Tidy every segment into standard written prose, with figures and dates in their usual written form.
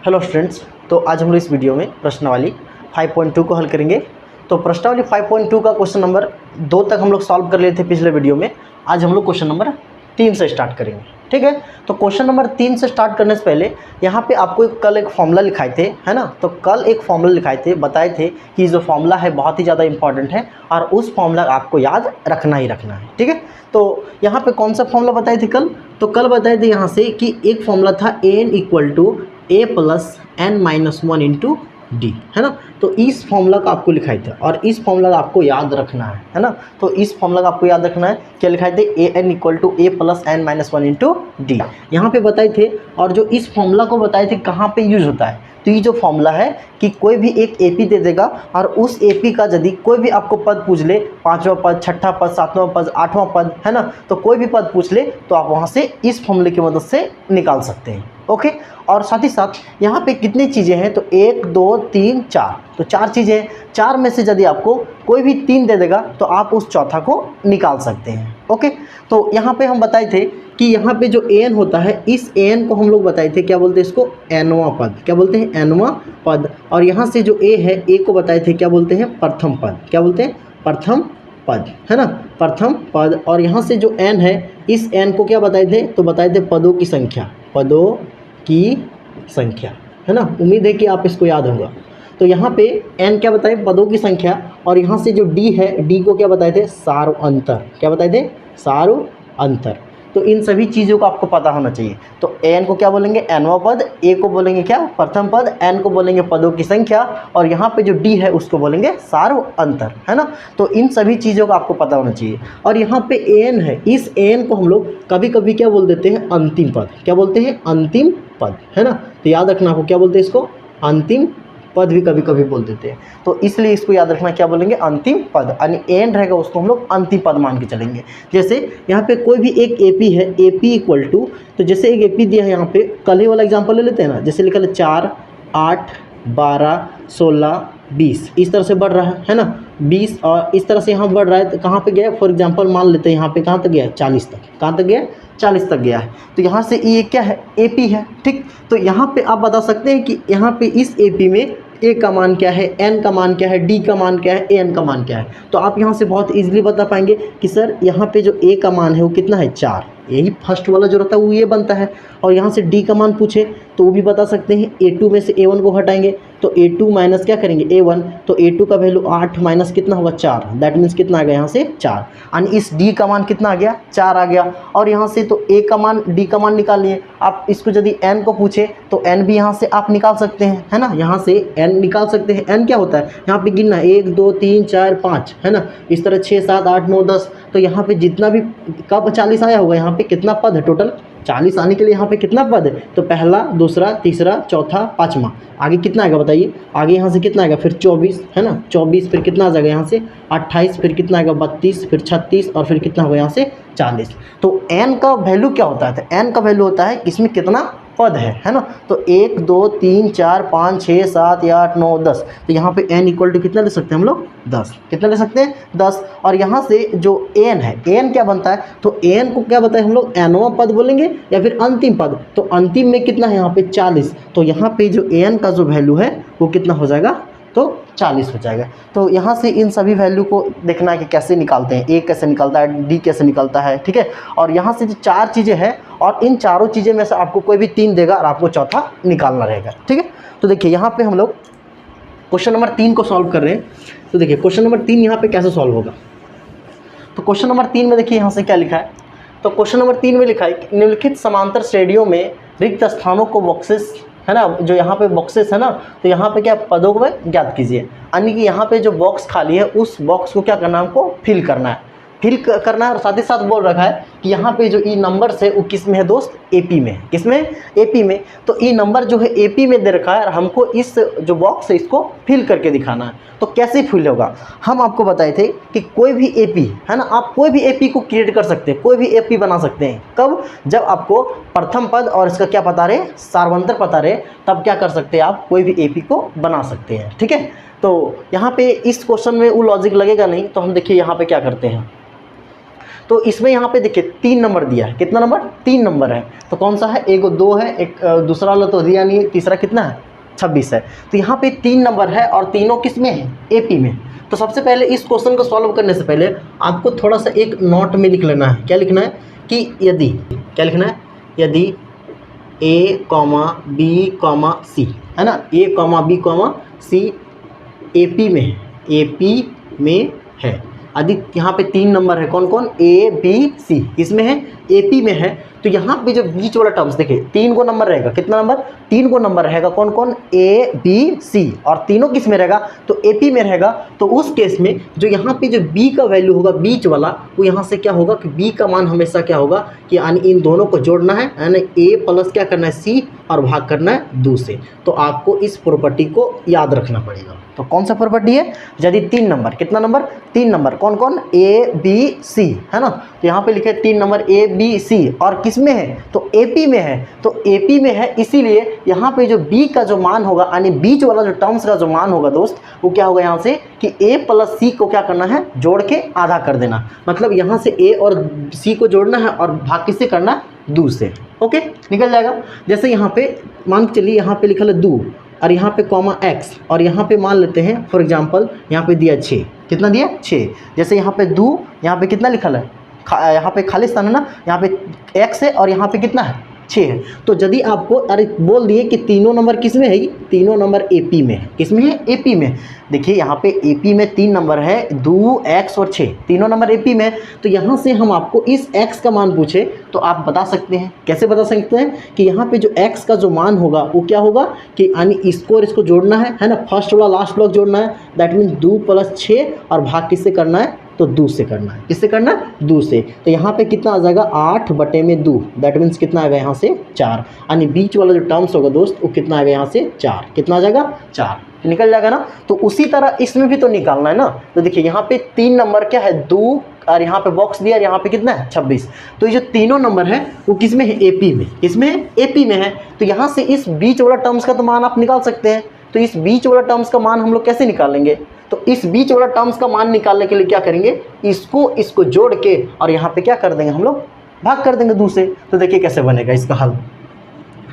Hello students, तो आज हम लोग इस वीडियो में प्रश्नावली 5.2 को हल करेंगे। तो प्रश्नावली 5.2 का क्वेश्चन नंबर 2 तक हम लोग सॉल्व कर लिए थे पिछले वीडियो में। आज हम लोग क्वेश्चन नंबर 3 से स्टार्ट करेंगे, ठीक है। तो क्वेश्चन नंबर 3 से स्टार्ट करने से पहले यहाँ पे आपको कल एक फॉर्मूला लिखाए थे, है ना। तो कल एक फॉर्मूला लिखाए थे, बताए थे कि जो फॉर्मूला है बहुत ही ज़्यादा इंपॉर्टेंट है और उस फॉर्मूला आपको याद रखना ही रखना है, ठीक है। तो यहाँ पे कौन सा फॉर्मूला बताए थे कल? तो कल बताए थे यहाँ से कि एक फॉर्मूला था n equal to a plus n minus 1 into D, है ना। तो इस फॉर्मूला का आपको लिखाई था और इस फॉर्मूला का आपको याद रखना है ना। तो इस फॉर्मूला का आपको याद रखना है, क्या लिखाए थे? A n equal to a plus n minus 1 into d, यहाँ पे बताए थे। और जो इस फॉर्मूला को बताए थे कहाँ पे यूज होता है, तो ये जो फॉर्मूला है कि कोई भी एक एपी दे देगा और उस एपी का यदि कोई भी आपको पद पूछ ले, 5वां पद, 6ठा पद, 7वां पद, 8वां पद, है ना, तो कोई भी पद पूछ ले तो आप वहाँ से इस फॉर्मूले की मदद से निकाल सकते हैं, ओके। और साथ ही साथ यहाँ पे कितनी चीज़ें हैं, तो 1 2 3 4, तो 4 चीज़ें हैं। 4 में से यदि आपको कोई भी 3 दे देगा तो आप उस चौथा को निकाल सकते हैं, ओके। तो यहाँ पे हम बताए थे कि यहाँ पे जो एन होता है, इस एन को हम लोग बताए थे क्या बोलते हैं इसको? एनवां पद। क्या बोलते हैं? एनवां पद। और यहाँ से जो ए है, ए को बताए थे क्या बोलते हैं? प्रथम पद। क्या बोलते हैं? प्रथम पद, है ना, प्रथम पद। और यहाँ से जो एन है, इस एन को क्या बताए थे? तो बताए थे पदों की संख्या, पदों की संख्या, है ना। उम्मीद है कि आप इसको याद होगा। तो यहाँ पे n क्या बताए? पदों की संख्या। और यहाँ से जो d है, d को क्या बताए थे? सार्व अंतर। क्या बताए थे? सार्व अंतर। तो इन सभी चीज़ों को आपको पता होना चाहिए। तो n को क्या बोलेंगे? nवां पद, a को बोलेंगे क्या? प्रथम पद, n को बोलेंगे पदों की संख्या, और यहाँ पे जो d है उसको बोलेंगे सार्व अंतर, है ना। तो इन सभी चीज़ों का आपको पता होना चाहिए। और यहाँ पे n है, इस n को हम लोग कभी कभी क्या बोल देते हैं? अंतिम पद। क्या बोलते हैं? अंतिम पद, है ना। तो याद रखना आपको, क्या बोलते हैं इसको? अंतिम पद भी कभी कभी बोल देते हैं। तो इसलिए इसको याद रखना, क्या बोलेंगे? अंतिम पद, यानी एन रहेगा उसको हम लोग अंतिम पद मान के चलेंगे। जैसे यहाँ पे कोई भी एक एपी है, एपी इक्वल टू, तो जैसे एक एपी दिया है यहाँ पे, कल ही वाला एग्जांपल ले लेते हैं ना। जैसे लिखा है 4 8 12 16 20, इस तरह से बढ़ रहा है ना, 20, और इस तरह से यहाँ बढ़ रहा है। तो कहाँ पे गया? फॉर एग्जांपल मान लेते हैं यहाँ पे कहाँ तक गया? 40 तक। कहाँ तक गया? 40 तक गया है। तो यहाँ से ये क्या है? एपी है, ठीक। तो यहाँ पे आप बता सकते हैं कि यहाँ पे इस एपी में ए का मान क्या है, एन का मान क्या है, डी का मान क्या है, एन का मान क्या है। तो आप यहाँ से बहुत इजीली बता पाएंगे कि सर यहाँ पे जो ए का मान है वो कितना है? 4। यही फर्स्ट वाला जो रहता है वो ये बनता है। और यहाँ से डी का मान पूछे तो वो भी बता सकते हैं। A2 में से A1 को हटाएंगे तो A2 माइनस क्या करेंगे? A1। तो A2 का वैल्यू 8 माइनस कितना होगा? 4। दैट मीन्स कितना आ गया यहाँ से? 4। यानी इस D का मान कितना आ गया? 4 आ गया। और यहाँ से तो A का मान, D का मान निकाल लिए आप। इसको यदि N को पूछे तो N भी यहाँ से आप निकाल सकते हैं, है ना। यहाँ से N निकाल सकते हैं। N क्या होता है? यहाँ पे गिनना 1 2 3 4 5, है ना। इस तरह 6 7 8 9 10। तो यहाँ पे जितना भी, कब 40 आया होगा? यहाँ पे कितना पद है टोटल? 40 आने के लिए यहाँ पे कितना पद है? तो पहला, दूसरा, तीसरा, चौथा, पाँचवा। आगे कितना आएगा बताइए? आगे यहाँ से कितना आएगा? फिर 24, है ना। 24 फिर कितना आ जाएगा यहाँ से? 28, फिर कितना आएगा? 32, फिर 36, और फिर कितना होगा यहाँ से? 40। तो n का वैल्यू क्या होता है? तो n का वैल्यू होता है इसमें कितना पद है ना। तो 1 2 3 4 5 6 7 8 9 10। तो यहाँ पे n इक्वल टू कितना ले सकते हैं हम लोग? 10। कितना ले सकते हैं? 10। और यहाँ से जो n है, n क्या बनता है? तो n को क्या बताए हम लोग? nवां पद बोलेंगे या फिर अंतिम पद। तो अंतिम में कितना है यहाँ पे? 40। तो यहाँ पे जो n का जो वैल्यू है वो कितना हो जाएगा? तो 40 हो जाएगा। तो यहाँ से इन सभी वैल्यू को देखना है कि कैसे निकालते हैं। A कैसे निकलता है, D कैसे निकलता है, ठीक है। और यहाँ से जो 4 चीज़ें हैं, और इन चारों चीज़ें में से आपको कोई भी 3 देगा और आपको चौथा निकालना रहेगा, ठीक है। तो देखिए यहाँ पे हम लोग क्वेश्चन नंबर 3 को सॉल्व कर रहे हैं। तो देखिए क्वेश्चन नंबर 3 यहाँ पे कैसे सॉल्व होगा। तो क्वेश्चन नंबर 3 में देखिए यहाँ से क्या लिखा है। तो क्वेश्चन नंबर 3 में लिखा है कि निम्नलिखित समांतर श्रेणियों में रिक्त स्थानों को बॉक्सेस, है ना, जो यहाँ पे बॉक्सेस है ना, तो यहाँ पे क्या? पदों को ज्ञात कीजिए। यानी कि यहाँ पे जो बॉक्स खाली है उस बॉक्स को क्या करना है? हमको फिल करना है, करना है। और साथ ही साथ बोल रखा है कि यहाँ पे जो ई नंबर्स है वो किस में है दोस्त? एपी में। किस में? एपी में। तो ई नंबर जो है एपी में दे रखा है और हमको इस जो बॉक्स है इसको फिल करके दिखाना है। तो कैसे फिल होगा? हम आपको बताए थे कि कोई भी एपी, है ना, आप कोई भी एपी को क्रिएट कर सकते हैं, कोई भी एपी बना सकते हैं। कब? जब आपको प्रथम पद और इसका क्या पता रहे? सार्वंतर पता रहे, तब क्या कर सकते हैं? आप कोई भी एपी को बना सकते हैं, ठीक है। तो यहाँ पे इस क्वेश्चन में वो लॉजिक लगेगा नहीं। तो हम देखिए यहाँ पे क्या करते हैं। तो इसमें यहाँ पे देखिए 3 नंबर दिया है, कितना नंबर 3 नंबर है, तो कौन सा है, एक 2 है, एक दूसरा वाला तो दिया नहीं है, तीसरा कितना है 26 है। तो यहाँ पे 3 नंबर है और तीनों किस में है, AP में। तो सबसे पहले इस क्वेश्चन को सॉल्व करने से पहले आपको थोड़ा सा एक नोट में लिख लेना है, क्या लिखना है कि यदि, क्या लिखना है, यदि A, B, C है ना, A, B, C AP में है, AP में है। यदि यहाँ पे 3 नंबर है, कौन कौन, A, B, C किसमें है, AP में है। तो यहाँ पे जो बीच वाला टर्म्स देखिए 3 को नंबर रहेगा, कितना नंबर 3 को नंबर रहेगा, कौन कौन, A, B, C और तीनों किस में रहेगा, तो AP में रहेगा। तो उस केस में जो यहाँ पे जो B का वैल्यू होगा बीच वाला, वो यहाँ से क्या होगा कि B का मान हमेशा क्या होगा कि यानी इन दोनों को जोड़ना है, यानी A प्लस क्या करना है C और भाग करना है 2 से। तो आपको इस प्रॉपर्टी को याद रखना पड़ेगा। तो कौन सा प्रॉपर्टी है, यदि 3 नंबर, कितना नंबर 3 नंबर, कौन कौन, A, B, C है ना। तो यहाँ पे लिखे 3 नंबर A, B, C और किस में है, तो AP में है। तो AP में है इसीलिए यहाँ पे जो B का जो मान होगा यानी बीच वाला जो टर्म्स का जो मान होगा दोस्त, वो क्या होगा यहाँ से कि A प्लस C को क्या करना है, जोड़ के आधा कर देना। मतलब यहाँ से A और C को जोड़ना है और भाग किससे करना है, 2 से। ओके, निकल जाएगा। जैसे यहाँ पे मान के चलिए, यहाँ पे लिखा है 2 और यहाँ पे कॉमा x और यहाँ पे मान लेते हैं फॉर एग्जांपल यहाँ पे दिया 6, कितना दिया 6। जैसे यहाँ पे 2, यहाँ पे कितना लिखा है, यहाँ पे खाली स्थान है ना, यहाँ पे x है और यहाँ पे कितना है 6 है। तो यदि आपको अरे बोल दिए कि तीनों नंबर किस में है, तीनों नंबर AP में है, किस में है, AP में। देखिए यहाँ पे AP में 3 नंबर है, 2, x और 6, तीनों नंबर AP में। तो यहाँ से हम आपको इस x का मान पूछे तो आप बता सकते हैं, कैसे बता सकते हैं कि यहाँ पे जो x का जो मान होगा वो क्या होगा कि यानी इसको और इसको जोड़ना है ना, फर्स्ट वाला लास्ट ब्लॉक जोड़ना है, दैट मीन्स 2 + 6 और भाग किससे करना है, तो 2 से करना है, किससे करना है, 2 से। तो यहाँ पे कितना आ जाएगा 8/2, दैट मीन्स कितना आएगा यहाँ से 4, यानी बीच वाला जो टर्म्स होगा दोस्त वो कितना आएगा यहाँ से 4, कितना आ जाएगा 4, निकल जाएगा ना। तो उसी तरह इसमें भी तो निकालना है ना। तो देखिए यहाँ पे 3 नंबर क्या है 2 और यहाँ पे बॉक्स दिया और यहाँ पे कितना है 26। तो ये जो तीनों नंबर है वो किस में है, AP में, किसमें है, AP में है। तो यहाँ से इस बीच वाला टर्म्स का तो मान आप निकाल सकते हैं। तो इस बीच वाला टर्म्स का मान हम लोग कैसे निकालेंगे, तो इस बीच वाला टर्म्स का मान निकालने के लिए क्या करेंगे, इसको जोड़ के और यहाँ पे क्या कर देंगे हम लोग, भाग कर देंगे 2 से। तो देखिए कैसे बनेगा इसका हल।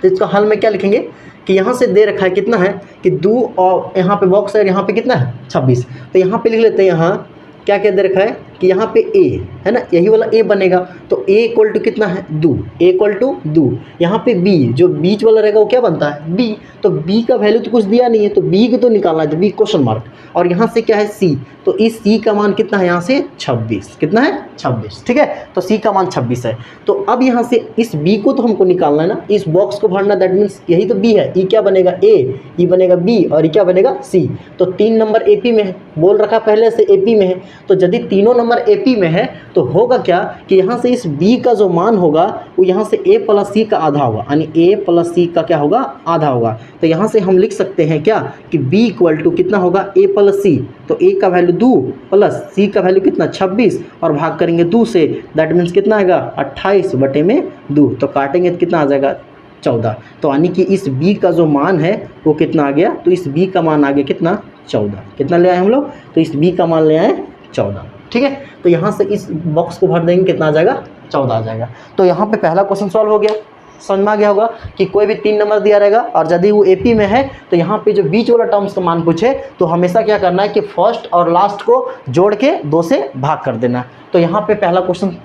तो इसका हल में क्या लिखेंगे कि यहाँ से दे रखा है कितना है कि 2 और यहाँ पे बॉक्स है, यहाँ पे कितना है 26। तो यहाँ पे लिख लेते हैं, यहाँ क्या क्या दे रखा है कि यहाँ पे A है ना, यही वाला A बनेगा। तो A = कितना है 2, A = 2। यहाँ पे B जो बीच वाला रहेगा वो क्या बनता है B। तो B का वैल्यू तो कुछ दिया नहीं है, तो B को तो निकालना है, तो B क्वेश्चन मार्क। और यहाँ से क्या है C, तो इस C का मान कितना है यहाँ से 26, कितना है 26, ठीक है। तो C का मान 26 है। तो अब यहाँ से इस B को तो हमको निकालना है ना, इस बॉक्स को भरना, दैट मीन्स यही तो B है, E क्या बनेगा A, E बनेगा B और E क्या बनेगा C। तो 3 नंबर AP में है, बोल रखा पहले से AP में है। तो यदि तीनों नंबर AP में है तो होगा क्या कि यहाँ से इस B का जो मान होगा वो यहाँ से A + C का आधा होगा, यानी A + C का क्या होगा, आधा होगा। तो यहाँ से हम लिख सकते हैं क्या कि B = कितना होगा A + C। तो A का वैल्यू 2 प्लस C का वैल्यू कितना 26 और भाग करेंगे 2 से, दैट मीन्स कितना आएगा 28/2। तो काटेंगे तो कितना आ जाएगा 14। तो यानी कि इस B का जो मान है वो कितना आ गया, तो इस B का मान आ गया कितना 14। कितना ले आए हम लोग, तो इस B का मान ले आए 14, ठीक है। तो यहाँ से इस बॉक्स को भर देंगे, कितना आ जाएगा 14 आ जाएगा। तो यहाँ पे पहला क्वेश्चन सॉल्व हो गया। समझ में आ गया होगा कि कोई भी 3 नंबर दिया रहेगा और यदि वो AP में है तो यहाँ पे जो बीच वाला टर्म्स का मान पूछे तो हमेशा क्या करना है कि फर्स्ट और लास्ट को जोड़ के 2 से भाग कर देना। तो यहाँ पे पहला क्वेश्चन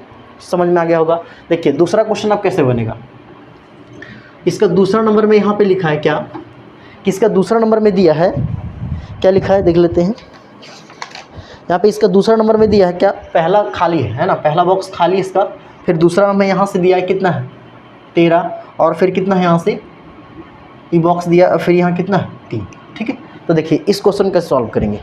समझ में आ गया होगा। देखिए दूसरा क्वेश्चन अब कैसे बनेगा, इसका दूसरा नंबर में यहाँ पे लिखा है क्या, किसका दूसरा नंबर में दिया है, क्या लिखा है देख लेते हैं। यहाँ पे इसका दूसरा नंबर में दिया है क्या, पहला खाली है ना, पहला बॉक्स खाली इसका, फिर दूसरा में यहाँ से दिया है कितना है 13 और फिर कितना है यहाँ से ये बॉक्स दिया, फिर यहाँ कितना है 3, ठीक है। तो देखिए इस क्वेश्चन का सॉल्व करेंगे।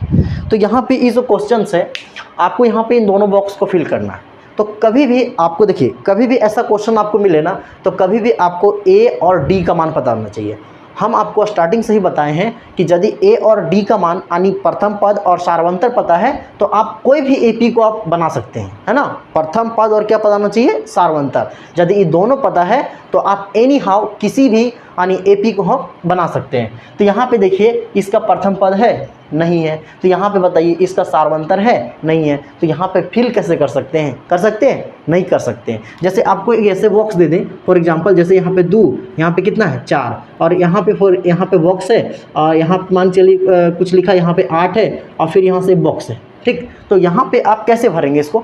तो यहाँ पे ये जो क्वेश्चन है आपको यहाँ पे इन दोनों बॉक्स को फिल करना है। तो कभी भी आपको देखिए, कभी भी ऐसा क्वेश्चन आपको मिले ना तो कभी भी आपको A और D का मान पता होना चाहिए। हम आपको स्टार्टिंग से ही बताए हैं कि यदि A और D का मान यानी प्रथम पद और सार्वंतर पता है तो आप कोई भी AP को आप बना सकते हैं, है ना। प्रथम पद और क्या पता होना चाहिए, सार्वंतर। यदि ये दोनों पता है तो आप एनी हाउ किसी भी यानी AP को हम बना सकते हैं। तो यहाँ पे देखिए इसका प्रथम पद है, नहीं है। तो यहाँ पे बताइए इसका सार्वंतर है, नहीं है। तो यहाँ पे फिल कैसे कर सकते हैं? कर सकते हैं? नहीं कर सकते हैं। जैसे आपको एक ऐसे बॉक्स दे दें, फॉर एग्जांपल जैसे यहाँ पे 2, यहाँ पे कितना है 4, और यहाँ पे बॉक्स है, और यहाँ मान चलिए कुछ लिखा यहाँ पे 8 है, और फिर यहाँ से बॉक्स है, ठीक। तो यहाँ पे आप कैसे भरेंगे इसको?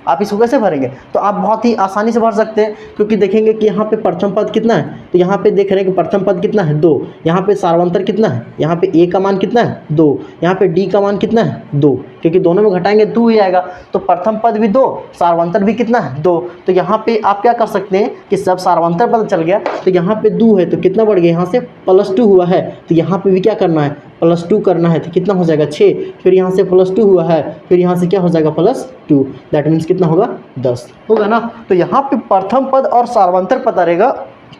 आप इसको कैसे भरेंगे? तो आप बहुत ही आसानी से भर सकते हैं, क्योंकि देखेंगे कि यहाँ पे प्रथम पद कितना है, तो यहाँ पे देख रहे हैं कि प्रथम पद कितना है 2, यहाँ पे सार्वंतर कितना है, यहाँ पे A का मान कितना है 2, यहाँ पे D का मान कितना है 2, क्योंकि दोनों में घटाएंगे 2 ही आएगा। तो प्रथम पद भी 2, सार्वंतर भी कितना है 2। तो यहाँ पे आप क्या कर सकते हैं कि जब सार्वंतर पद चल गया तो यहाँ पे 2 है, तो कितना बढ़ गया, यहाँ से +2 हुआ है, तो यहाँ पे भी क्या करना है, +2 करना है। तो कितना हो जाएगा 6, फिर यहाँ से +2 हुआ है, फिर यहाँ से क्या हो जाएगा +2, दैट मीन्स कितना होगा 10 होगा ना। तो यहाँ पे प्रथम पद और सार्वंतर पता रहेगा,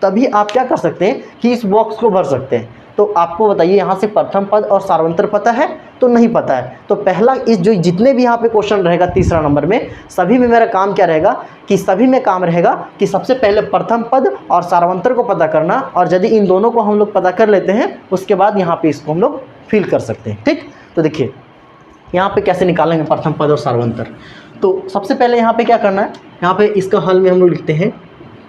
तभी आप क्या कर सकते हैं कि इस बॉक्स को भर सकते हैं। तो आपको बताइए यहाँ से प्रथम पद और सार्वंतर पता है? तो नहीं पता है। तो पहला इस जो जितने भी यहाँ पे क्वेश्चन रहेगा तीसरा नंबर में, सभी में मेरा काम क्या रहेगा कि सभी में काम रहेगा कि सबसे पहले प्रथम पद और सार्वंतर को पता करना, और यदि इन दोनों को हम लोग पता कर लेते हैं उसके बाद यहाँ पे इसको हम लोग फिल कर सकते हैं, ठीक। तो देखिए यहाँ पे कैसे निकालेंगे प्रथम पद और सार्वंतर। तो सबसे पहले यहाँ पे क्या करना है, यहाँ पे इसका हल में हम लोग लिखते हैं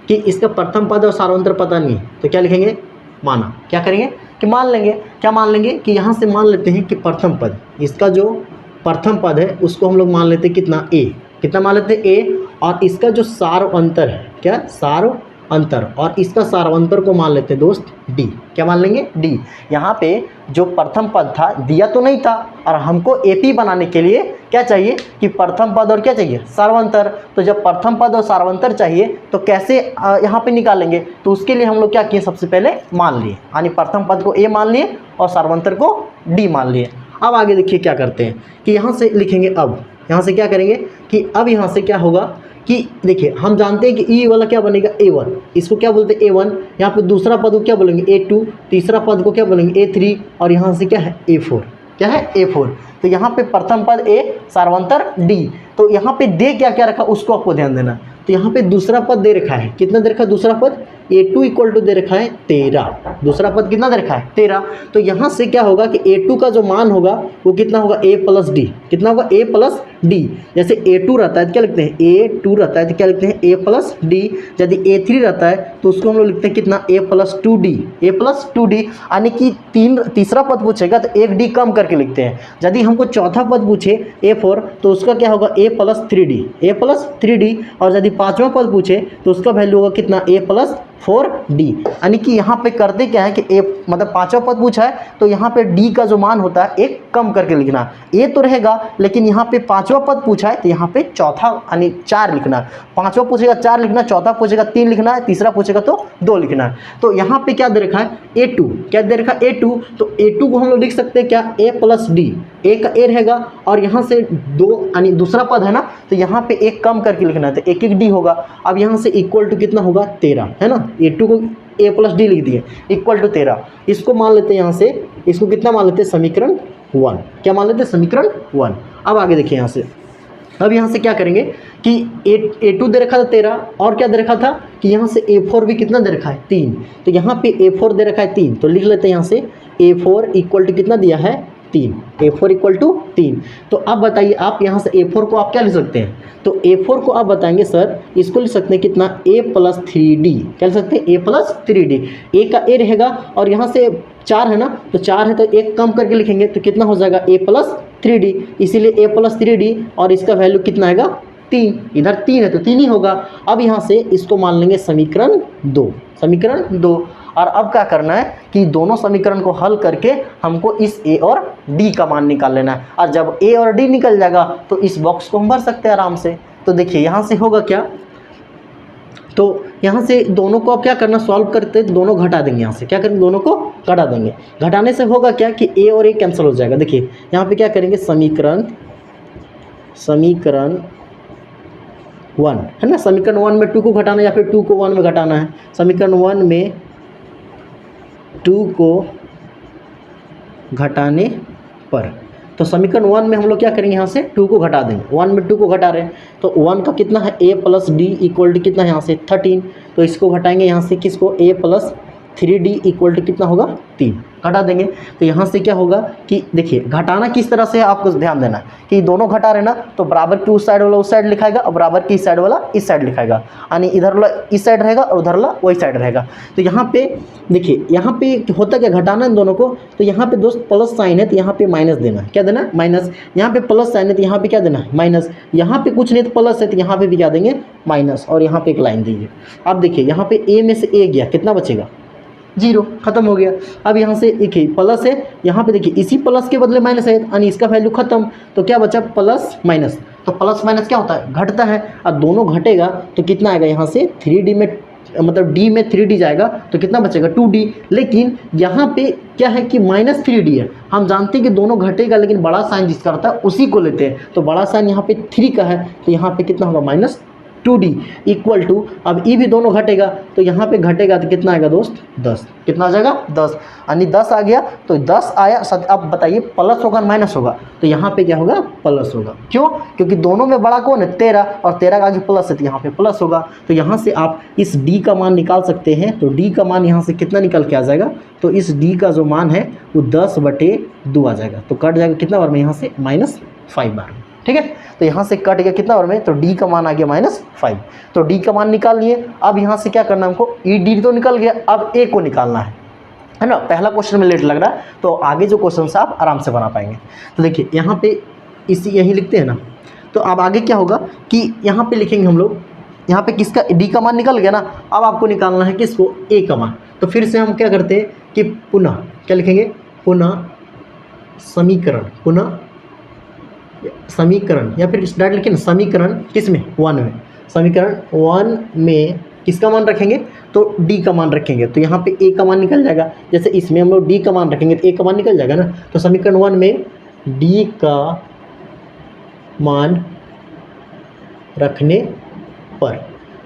कि इसका प्रथम पद और सार्वंतर पता नहीं है, तो क्या लिखेंगे, माना। क्या करेंगे कि मान लेंगे, क्या मान लेंगे कि यहाँ से मान लेते हैं कि प्रथम पद, इसका जो प्रथम पद है उसको हम लोग मान लेते हैं कितना A, कितना मान लेते हैं A, और इसका जो सार्वंतर है, क्या सार्वंतर, और इसका सार्वंतर को मान लेते हैं दोस्त D। क्या मान लेंगे D। यहाँ पे जो प्रथम पद था दिया तो नहीं था, और हमको AP बनाने के लिए क्या चाहिए कि प्रथम पद और क्या चाहिए, सार्वंतर। तो जब प्रथम पद और सार्वंतर चाहिए तो कैसे यहाँ पे निकालेंगे, तो उसके लिए हम लोग क्या किए, सबसे पहले मान लिए, यानी प्रथम पद को A मान लिए और सार्वंतर को D मान लिए। अब आगे देखिए क्या करते हैं कि यहाँ से लिखेंगे, अब यहाँ से क्या करेंगे कि अब यहाँ से क्या होगा कि देखिए हम जानते हैं कि E वाला क्या बनेगा A1, इसको क्या बोलते हैं A1, यहाँ पे दूसरा पद को क्या बोलेंगे A2, तीसरा पद को क्या बोलेंगे A3, और यहाँ से क्या है A4, क्या है A4। तो यहाँ पे प्रथम पद A, सार्वंतर D। तो यहाँ पे दे क्या क्या रखा उसको आपको ध्यान देना। तो यहाँ पे दूसरा पद दे रखा है, कितना दे रखा है दूसरा पद, A2 इक्वल टू दे रखा है 13, दूसरा पद कितना दे रखा है 13। तो यहाँ से क्या होगा कि A2 का जो मान होगा वो कितना होगा A प्लस D, कितना होगा A प्लस D। जैसे A2 रहता है तो क्या लिखते हैं, A2 रहता है तो क्या लिखते हैं A प्लस D। यदि A3 रहता है तो उसको हम लोग लिखते हैं कितना A plus 2D, A plus 2D, यानी कि तीसरा पद पूछेगा तो एक D कम करके लिखते हैं। यदि हमको चौथा पद पूछे A4 तो उसका क्या होगा A plus 3D, A plus 3D, और यदि पाँचवा पद पूछे तो उसका वैल्यू होगा कितना A प्लस 4D। यानी कि यहाँ पे करते क्या है कि A मतलब पाँचवा पद पूछा है तो यहाँ पे D का जो मान होता है एक कम करके लिखना। A तो रहेगा लेकिन यहाँ पे पाँचवा पद पूछा है तो यहाँ पे चौथा यानी 4 लिखना। पाँचवा पूछेगा 4 लिखना, चौथा पूछेगा 3 लिखना है, तीसरा पूछेगा तो 2 लिखना है। तो यहाँ पे क्या दे रखा है A2, क्या दे रखा है A2। तो A2 को हम लोग लिख सकते हैं क्या A प्लस D, A का A रहेगा और यहाँ से 2 यानी दूसरा पद है ना तो यहाँ पे एक कम करके लिखना है तो एक एक D होगा। अब यहाँ से इक्वल टू कितना होगा 13 है ना, A2 को A प्लस D लिख दिए इक्वल टू 13। इसको मान लेते हैं यहाँ से, इसको कितना मान लेते हैं समीकरण 1, क्या मान लेते हैं समीकरण 1। अब आगे देखिए यहाँ से, अब यहाँ से क्या करेंगे कि A2 दे रखा था 13 और क्या दे रखा था कि यहाँ से A4 भी कितना दे रखा है 3। तो यहाँ पे A4 दे रखा है 3 तो लिख लेते हैं यहाँ से A4 इक्वल टू कितना दिया है 3, A4 इक्वल टू 3। तो अब बताइए आप यहाँ से A4 को आप क्या लिख सकते हैं, तो A4 को आप बताएंगे सर इसको लिख सकते हैं कितना A प्लस 3D, क्या लिख सकते हैं A प्लस 3D। A का A रहेगा और यहाँ से 4 है ना तो 4 है तो एक कम करके लिखेंगे तो कितना हो जाएगा A प्लस 3D, इसीलिए A प्लस 3D और इसका वैल्यू कितना आएगा 3, इधर 3 है तो 3 ही होगा। अब यहाँ से इसको मान लेंगे समीकरण 2, समीकरण 2। और अब क्या करना है कि दोनों समीकरण को हल करके हमको इस A और D का मान निकाल लेना है। और जब A और D निकल जाएगा तो इस बॉक्स को हम भर सकते हैं आराम से। तो देखिए यहाँ से होगा क्या, तो यहाँ से दोनों को अब क्या करना सॉल्व करते हैं, दोनों घटा देंगे। यहाँ से क्या करेंगे दोनों को घटा देंगे, घटाने से होगा क्या कि A और A कैंसिल हो जाएगा। देखिए यहाँ पे क्या करेंगे समीकरण 1 है ना, समीकरण 1 में 2 को घटाना या फिर 2 को 1 में घटाना है। समीकरण 1 में 2 को घटाने पर, तो समीकरण 1 में हम लोग क्या करेंगे यहाँ से 2 को घटा देंगे। 1 में 2 को घटा रहे हैं तो 1 का कितना है A plus D equal to कितना है यहाँ से 13। तो इसको घटाएंगे यहाँ से किसको A plus 3D equal to कितना होगा 3, घटा देंगे। तो यहाँ से क्या होगा कि देखिए घटाना किस तरह से है आपको ध्यान देना है कि दोनों घटा रहे ना, तो बराबर की उस साइड वाला उस साइड लिखाएगा और बराबर की इस साइड वाला इस साइड लिखाएगा, यानी इधर वाला इस साइड रहेगा और उधर वाला वही साइड रहेगा। तो यहाँ पे देखिए यहाँ पे होता क्या, घटाना इन दोनों को, तो यहाँ पे दोस्त प्लस साइन है तो यहाँ पे माइनस देना है, क्या देना है माइनस, यहाँ पे प्लस साइन है तो यहाँ पे क्या देना है माइनस, यहाँ पे कुछ नहीं तो प्लस है तो यहाँ पे भी क्या देंगे माइनस, और यहाँ पे एक लाइन दीजिए। अब देखिए यहाँ पे ए में से ए गया, कितना बचेगा 0, खत्म हो गया। अब यहाँ से एक ही प्लस है, यहाँ पे देखिए इसी प्लस के बदले माइनस है यानी इसका वैल्यू खत्म, तो क्या बचा प्लस माइनस, तो प्लस माइनस क्या होता है घटता है। अब दोनों घटेगा तो कितना आएगा, यहाँ से 3D में मतलब D में 3D जाएगा तो कितना बचेगा 2D। लेकिन यहाँ पे क्या है कि -3D है, हम जानते हैं कि दोनों घटेगा लेकिन बड़ा साइन जिसका रहता है उसी को लेते हैं, तो बड़ा साइन यहाँ पे 3 का है तो यहाँ पे कितना होगा -2D इक्वल टू, अब ई भी दोनों घटेगा तो यहाँ पे घटेगा तो कितना आएगा दोस्त 10, कितना आ जाएगा 10, यानी 10 आ गया। तो 10 आया, अब बताइए प्लस होगा माइनस होगा, तो यहाँ पे क्या होगा प्लस होगा, क्यों, क्योंकि दोनों में बड़ा कौन है 13 और 13 का आगे प्लस है तो यहाँ पे प्लस होगा। तो यहाँ से आप इस D का मान निकाल सकते हैं, तो D का मान यहाँ से कितना निकल के आ जाएगा, तो इस D का जो मान है वो 10/2 आ जाएगा, तो कट जाएगा कितना बार में यहाँ से -5 बार, ठीक है। तो यहाँ से कट गया कितना बार में, तो D का मान आ गया -5, तो D का मान निकाल लिए। अब यहाँ से क्या करना है हमको, ED तो निकल गया, अब A को निकालना है ना। पहला क्वेश्चन में लेट लग रहा है तो आगे जो क्वेश्चन से आप आराम से बना पाएंगे। तो देखिए यहाँ पे इसी यही लिखते हैं ना, तो अब आगे क्या होगा कि यहाँ पे लिखेंगे हम लोग, यहाँ पे किसका D का मान निकल गया ना, अब आपको निकालना है किसको A का मान। तो फिर से हम क्या करते हैं कि पुनः क्या लिखेंगे, पुनः समीकरण, पुनः समीकरण, या फिर डायरेक्ट लिखें समीकरण किस में 1 में, समीकरण 1 में किसका मान रखेंगे, तो D का मान रखेंगे, तो यहाँ पे A का मान निकल जाएगा। जैसे इसमें हम लोग D का मान रखेंगे तो A का मान निकल जाएगा ना, तो समीकरण 1 में D का मान रखने पर,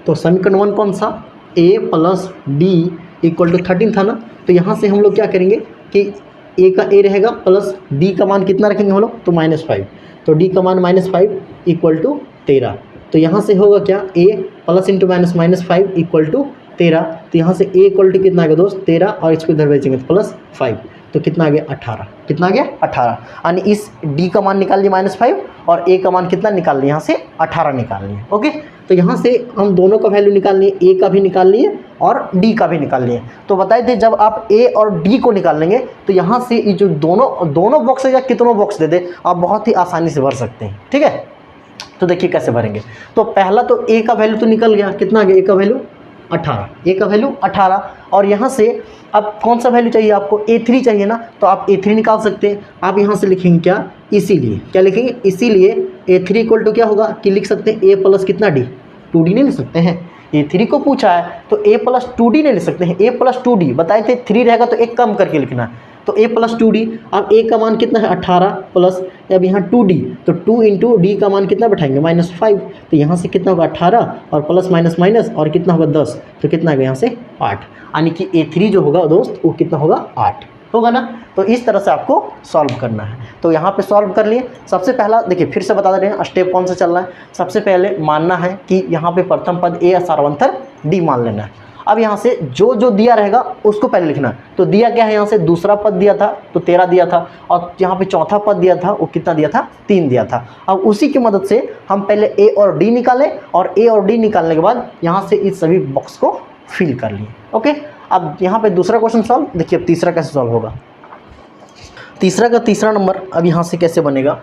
तो समीकरण 1 कौन सा, A + D = 13 था ना, तो यहाँ से हम लोग क्या करेंगे कि A का A रहेगा प्लस D का मान कितना रखेंगे हम लोग, तो -5, तो D का मान -5 = 13, तो यहाँ से होगा क्या A प्लस इंटू -5 = 13, तो यहाँ से A = कितना आ गया दोस्त 13, और इसको इधर भेजेंगे तो +5, तो कितना आ गया 18, कितना आ गया 18, यानी इस D का मान निकाल लिए -5 और A का मान कितना निकाल लिए, यहाँ से 18 निकाल लिए। ओके, तो यहाँ से हम दोनों का वैल्यू निकाल लिए, A का भी निकाल लिए और D का भी निकाल लिए। तो बताए थे जब आप A और D को निकाल लेंगे तो यहाँ से ये जो दोनों बॉक्स है या कितनों बॉक्स दे दे आप बहुत ही आसानी से भर सकते हैं, ठीक है। तो देखिए कैसे भरेंगे, तो पहला तो A का वैल्यू तो निकल गया, कितना आ गया A का वैल्यू 18, A का वैल्यू 18, और यहाँ से अब कौन सा वैल्यू चाहिए आपको, A3 चाहिए ना, तो आप A3 निकाल सकते हैं। आप यहाँ से लिखेंगे क्या, इसीलिए क्या लिखेंगे, इसीलिए A3 = क्या होगा कि लिख सकते हैं A प्लस कितना D, 2D नहीं लिख सकते हैं, A3 को पूछा है तो A + 2D नहीं लिख सकते हैं, A + 2D बताए थे 3 रहेगा तो एक कम करके लिखना है, तो A + 2D। अब A का मान कितना है 18 प्लस, अब यहाँ 2D, तो 2 × D का मान कितना बैठाएंगे -5, तो यहाँ से कितना होगा 18 और प्लस माइनस माइनस और कितना होगा 10, तो कितना आएगा यहाँ से 8, यानी कि A3 जो होगा दोस्त वो कितना होगा 8 होगा ना। तो इस तरह से आपको सॉल्व करना है। तो यहाँ पे सॉल्व कर लिए। सबसे पहला देखिए फिर से बता दे रहे हैं स्टेप कौन सा चल रहा है। सबसे पहले मानना है कि यहाँ पे प्रथम पद A सार्वंतर D मान लेना है। अब यहाँ से जो जो दिया रहेगा उसको पहले लिखना है। तो दिया क्या है, यहाँ से दूसरा पद दिया था तो 13 दिया था, और यहाँ पे चौथा पद दिया था वो कितना दिया था 3 दिया था। अब उसी की मदद से हम पहले A और D निकालें, और A और D निकालने के बाद यहाँ से इस सभी बॉक्स को फिल कर लिए। ओके, अब यहाँ पे दूसरा क्वेश्चन सॉल्व। देखिए अब तीसरा कैसे सॉल्व होगा। तीसरा का तीसरा नंबर अब यहाँ से कैसे बनेगा,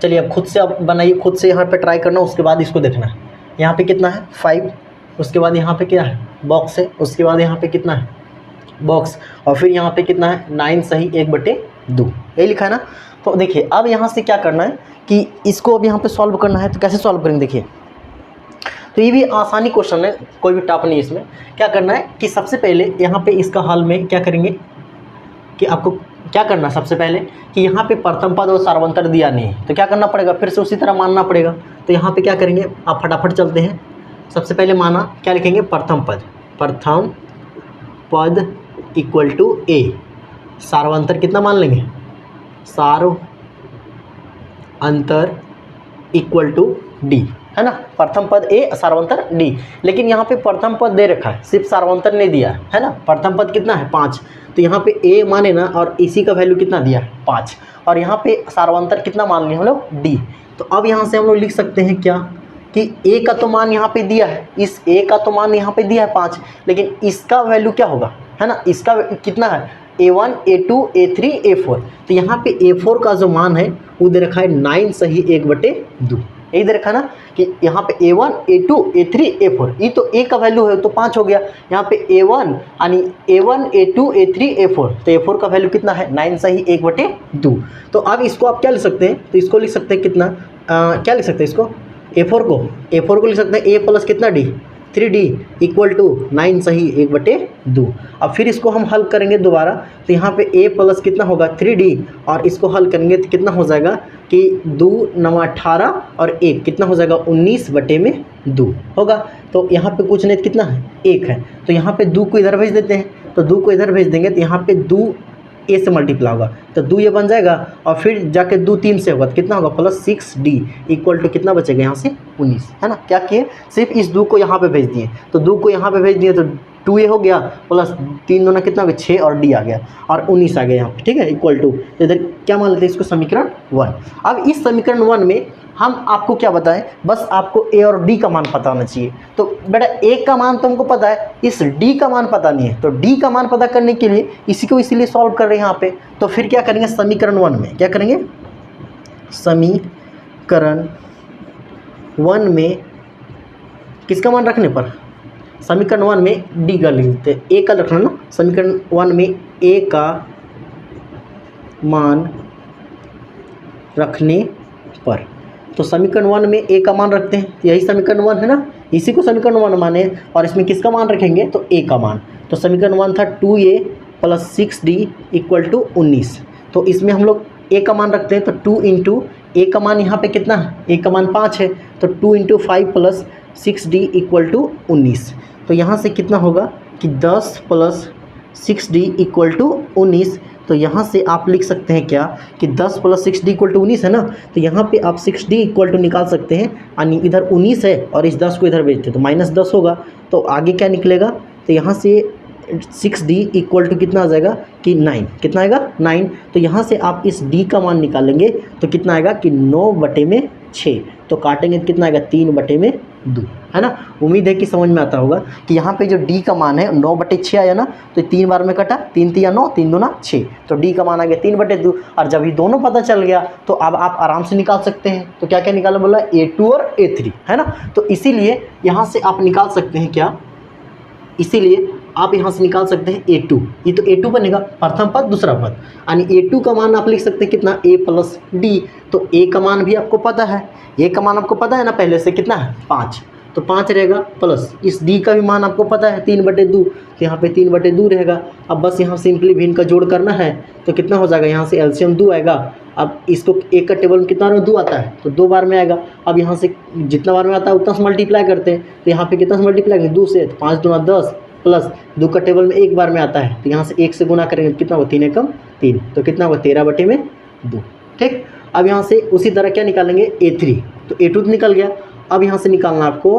चलिए अब खुद से अब बनाइए, खुद से यहाँ पे ट्राई करना, उसके बाद इसको देखना है। यहाँ पे कितना है 5, उसके बाद यहाँ पे क्या है बॉक्स है, उसके बाद यहाँ पे कितना है बॉक्स, और फिर यहाँ पे कितना है 9 सही 1/2 यही लिखा है ना। तो देखिए अब यहाँ से क्या करना है कि इसको अब यहाँ पे सॉल्व करना है। तो कैसे सॉल्व करेंगे, देखिए तो ये भी आसानी क्वेश्चन है, कोई भी टफ नहीं है इसमें। क्या करना है कि सबसे पहले यहाँ पे इसका हल में क्या करेंगे कि आपको क्या करना है, सबसे पहले कि यहाँ पे प्रथम पद और सार्वंतर दिया नहीं है तो क्या करना पड़ेगा, फिर से उसी तरह मानना पड़ेगा। तो यहाँ पे क्या करेंगे, आप फटाफट चलते हैं। सबसे पहले माना क्या लिखेंगे, प्रथम पद = A, सार्वंतर कितना मान लेंगे, सार्वंतर = D, है ना, प्रथम पद ए सार्वंतर डी। लेकिन यहाँ पे प्रथम पद दे रखा है, सिर्फ सार्वंतर नहीं दिया है ना। प्रथम पद कितना है 5, तो यहाँ पे ए माने ना, और इसी का वैल्यू कितना दिया है 5, और यहाँ पे सार्वंतर कितना मान लिया हम लोग डी। तो अब यहाँ से हम लोग लिख सकते हैं क्या कि ए का तो मान यहाँ पे दिया है, इस ए का तो मान यहाँ पे दिया है 5, लेकिन इसका वैल्यू क्या होगा, है ना, इसका कितना है A1 A2 A3 A4। तो यहाँ पे A4 का जो मान है वो दे रखा है 9 सही 1/2, यही दे रखा है ना कि यहाँ पे A1 A2 A3 A4, ये तो A का वैल्यू है तो 5 हो गया। यहाँ पे A1 यानी A1 A2 A3 A4, तो A4 का वैल्यू कितना है 9 सही 1/2। तो अब इसको आप क्या लिख सकते हैं, तो इसको लिख सकते हैं कितना, क्या लिख सकते हैं इसको, A4 को लिख सकते हैं A प्लस कितना D 3D इक्वल टू 9 सही 1/2। अब फिर इसको हम हल करेंगे दोबारा, तो यहाँ पे A प्लस कितना होगा 3D, और इसको हल करेंगे तो कितना हो जाएगा कि 2 9 18 और 1 कितना हो जाएगा 19/2 होगा। तो यहाँ पे कुछ नहीं कितना है 1 है, तो यहाँ पे 2 को इधर भेज देते हैं, तो 2 को इधर भेज देंगे तो यहाँ पे 2 ए से मल्टीप्लाई होगा तो 2 ये बन जाएगा, और फिर जाके 2 3 से होगा तो कितना होगा प्लस 6D इक्वल टू कितना बचेगा यहाँ से 19, है ना। क्या किए, सिर्फ इस 2 को यहाँ पे भेज दिए, तो 2 को यहाँ पे भेज दिए तो 2 ये हो गया प्लस 3 दूना कितना हो गया 6 और D आ गया और 19 आ गया यहाँ पे, ठीक है, इक्वल टू। तो इधर क्या मान लेते हैं इसको समीकरण 1। अब इस समीकरण 1 में हम आपको क्या बताएं, बस आपको ए और डी का मान पता होना चाहिए। तो बेटा ए का मान तो हमको पता है, इस डी का मान पता नहीं है, तो डी का मान पता करने के लिए इसी को इसीलिए सॉल्व कर रहे हैं यहाँ पे। तो फिर क्या करेंगे समीकरण 1 में, क्या करेंगे समीकरण 1 में किसका मान रखने पर, समीकरण 1 में डी का लिख देते हैं, ए का रखना ना, समीकरण 1 में ए का मान रखने पर। तो समीकरण 1 में ए का मान रखते हैं, यही समीकरण 1 है ना, इसी को समीकरण 1 माने, और इसमें किसका मान रखेंगे तो ए का मान। तो समीकरण 1 था 2a plus 6d equal to 19, तो इसमें हम लोग ए का मान रखते हैं, तो 2 इंटू ए का मान यहाँ पे कितना है, ए का मान 5 है, तो 2 into 5 plus 6d equal to 19। तो यहाँ से कितना होगा कि 10 प्लस 6d इक्वल टू 19। तो यहाँ से आप लिख सकते हैं क्या कि 10 प्लस 6d इक्वल टू 19 है ना, तो यहाँ पे आप 6d इक्वल टू निकाल सकते हैं, यानी इधर 19 है और इस 10 को इधर भेजते हैं तो माइनस 10 होगा। तो आगे क्या निकलेगा, तो यहाँ से 6d इक्वल टू कितना आ जाएगा कि 9, कितना आएगा 9। तो यहाँ से आप इस d का मान निकालेंगे तो कितना आएगा कि 9/6, तो काटेंगे तो कितना आएगा 3/2, है ना। उम्मीद है कि समझ में आता होगा कि यहाँ पे जो d का मान है 9/6 आया ना, तो 3 बार में कटा, 3 3 9, 3 2 6, तो d का मान आ गया 3/2। और जब ये दोनों पता चल गया तो अब आप आराम से निकाल सकते हैं। तो क्या क्या निकाला बोला a2 और a3, है ना। तो इसीलिए यहाँ से आप निकाल सकते हैं क्या, इसीलिए आप यहाँ से निकाल सकते हैं a2, ये तो a2 बनेगा प्रथम पद दूसरा पद, यानी a2 का मान आप लिख सकते हैं कितना a प्लस d। तो a का मान भी आपको पता है, a का मान आपको पता है ना पहले से कितना है 5, तो 5 रहेगा, प्लस इस d का भी मान आपको पता है 3/2, तो यहाँ पे 3/2 रहेगा। अब बस यहाँ सिंपली भी इनका जोड़ करना है, तो कितना हो जाएगा, यहाँ से एलसीएम 2 आएगा। अब इसको एक का टेबल में कितना बार 2 आता है, तो 2 बार में आएगा। अब यहाँ से जितना बार में आता है उतना से मल्टीप्लाई करते हैं, तो यहाँ पे कितना से मल्टीप्लाई करेंगे 2 से, तो 5 दूना 10 प्लस 2 का टेबल में एक बार में आता है, तो यहाँ से 1 से गुना करेंगे कितना होगा 3 एकम 3, तो कितना होगा 13/2, ठीक। अब यहाँ से उसी तरह क्या निकालेंगे a3, तो a2 तो निकल गया। अब यहाँ से निकालना आपको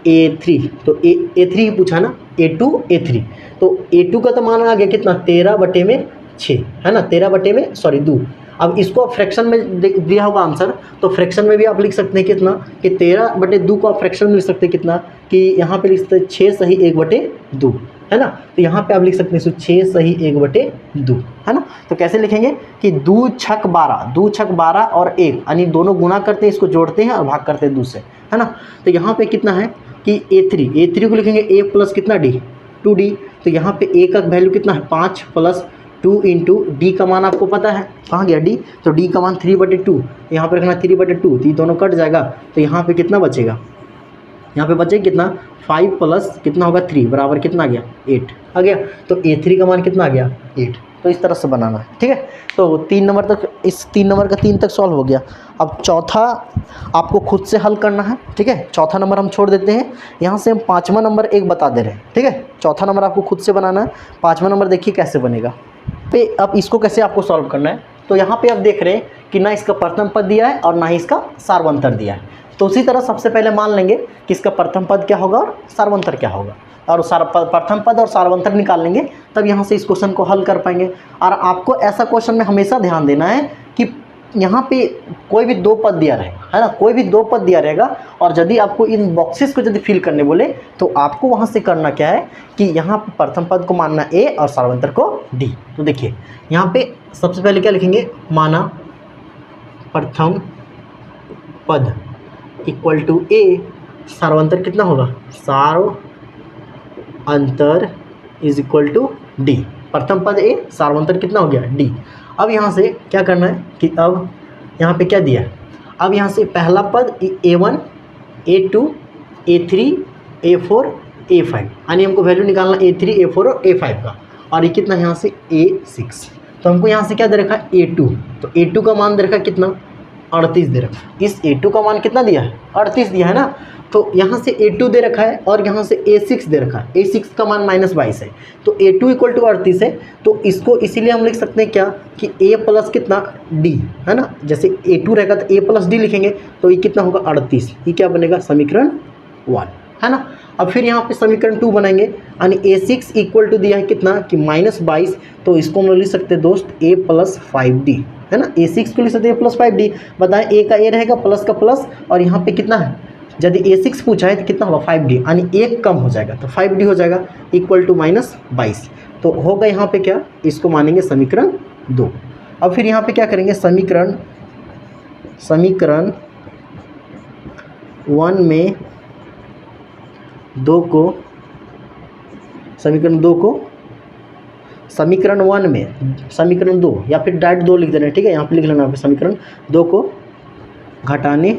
a3, तो a3 ही पूछा ना, a2 a3, तो a2 का तो मान आ गया कितना 13/6, है ना, 2। अब इसको आप फ्रैक्शन में दिया होगा आंसर, तो फ्रैक्शन में भी आप लिख सकते हैं कितना कि 13/2 को आप फ्रैक्शन में लिख सकते हैं कितना कि यहाँ पे लिख सकते हैं 6 सही 1/2, है ना। तो यहाँ पे आप लिख सकते हैं 6 सही 1/2, है ना। तो कैसे लिखेंगे कि 2 छक 12 और 1, यानी दोनों गुना करते हैं, इसको जोड़ते हैं और भाग करते हैं 2 से, है ना। तो यहाँ पे कितना है कि a3 को लिखेंगे a प्लस कितना d 2d, तो यहाँ पे a का वैल्यू कितना है 5 प्लस 2 इंटू डी का मान आपको पता है, कहाँ गया d, तो d का मान 3/2, यहाँ पे रखना 3/2, तो ये दोनों कट जाएगा, तो यहाँ पे कितना बचेगा, यहाँ पे बचेगा कितना 5 प्लस कितना होगा 3 बराबर कितना आ गया 8 आ गया। तो a3 का मान कितना आ गया 8। तो इस तरह से बनाना है, ठीक है। तो 3 नंबर तक, इस 3 नंबर का 3 तक सॉल्व हो गया। अब चौथा आपको खुद से हल करना है, ठीक है। चौथा नंबर हम छोड़ देते हैं, यहाँ से हम 5वां नंबर एक बता दे रहे हैं, ठीक है। चौथा नंबर आपको खुद से बनाना है, 5वां नंबर देखिए कैसे बनेगा। पे अब इसको कैसे आपको सॉल्व करना है, तो यहाँ पे आप देख रहे हैं कि ना इसका प्रथम पद दिया है और ना ही इसका सार्वंतर दिया है। तो उसी तरह सबसे पहले मान लेंगे कि इसका प्रथम पद क्या होगा और सार्वंतर क्या होगा, और प्रथम पद और सार्वंतर निकाल लेंगे, तब यहाँ से इस क्वेश्चन को हल कर पाएंगे। और आपको ऐसा क्वेश्चन में हमेशा ध्यान देना है कि यहाँ पे कोई भी दो पद दिया रहेगा, है ना, कोई भी दो पद दिया रहेगा, और यदि आपको इन बॉक्सेस को यदि फिल करने बोले तो आपको वहाँ से करना क्या है कि यहाँ पे प्रथम पद को मानना ए और सार्वंतर को डी। तो देखिए यहाँ पे सबसे पहले क्या लिखेंगे, माना प्रथम पद इक्वल टू ए, सार्वंतर कितना होगा, सार्वंतर इज इक्वल टू डी। प्रथम पद ए, सार्वंतर कितना हो गया, डी। अब यहाँ से क्या करना है कि अब यहाँ पे क्या दिया है, अब यहाँ से पहला पद A1, A2, A3, A4, A5, यानी हमको वैल्यू निकालना A3, A4 और A5 का, और ये कितना यहाँ से A6। तो हमको यहाँ से क्या दे रखा है, A2, तो A2 का मान दे रखा है कितना, 38 दे रखा है। इस A2 का मान कितना दिया है, 38 दिया है ना। तो यहाँ से A2 दे रखा है और यहाँ से A6 दे रखा है, A6 का मान -22 है, तो A2 इक्वल टू 38 है। तो इसको इसीलिए हम लिख सकते हैं क्या कि A प्लस कितना D, है ना, जैसे A2 रहेगा तो A प्लस D लिखेंगे, तो ये कितना होगा 38, ये क्या बनेगा समीकरण 1, है ना। अब फिर यहाँ पे समीकरण 2 बनाएंगे, यानी A6 इक्वल टू दिया है कितना कि -22, तो इसको हम लिख सकते हैं दोस्त A प्लस 5D, है ना। A6 को लिख सकते हैं A प्लस 5D। बताएं A का A रहेगा प्लस का प्लस, और यहाँ पे कितना है, यदि A6 पूछा है तो कितना होगा 5D, यानी एक कम हो जाएगा तो 5D हो जाएगा इक्वल टू -22। तो होगा यहाँ पे क्या, इसको मानेंगे समीकरण 2। अब फिर यहाँ पे क्या करेंगे, समीकरण 1 में 2 को, समीकरण 2 को, समीकरण 1 में समीकरण 2 या फिर डायरेक्ट 2 लिख देना है, ठीक है। यहाँ पे लिख लेना है समीकरण 2 को घटाने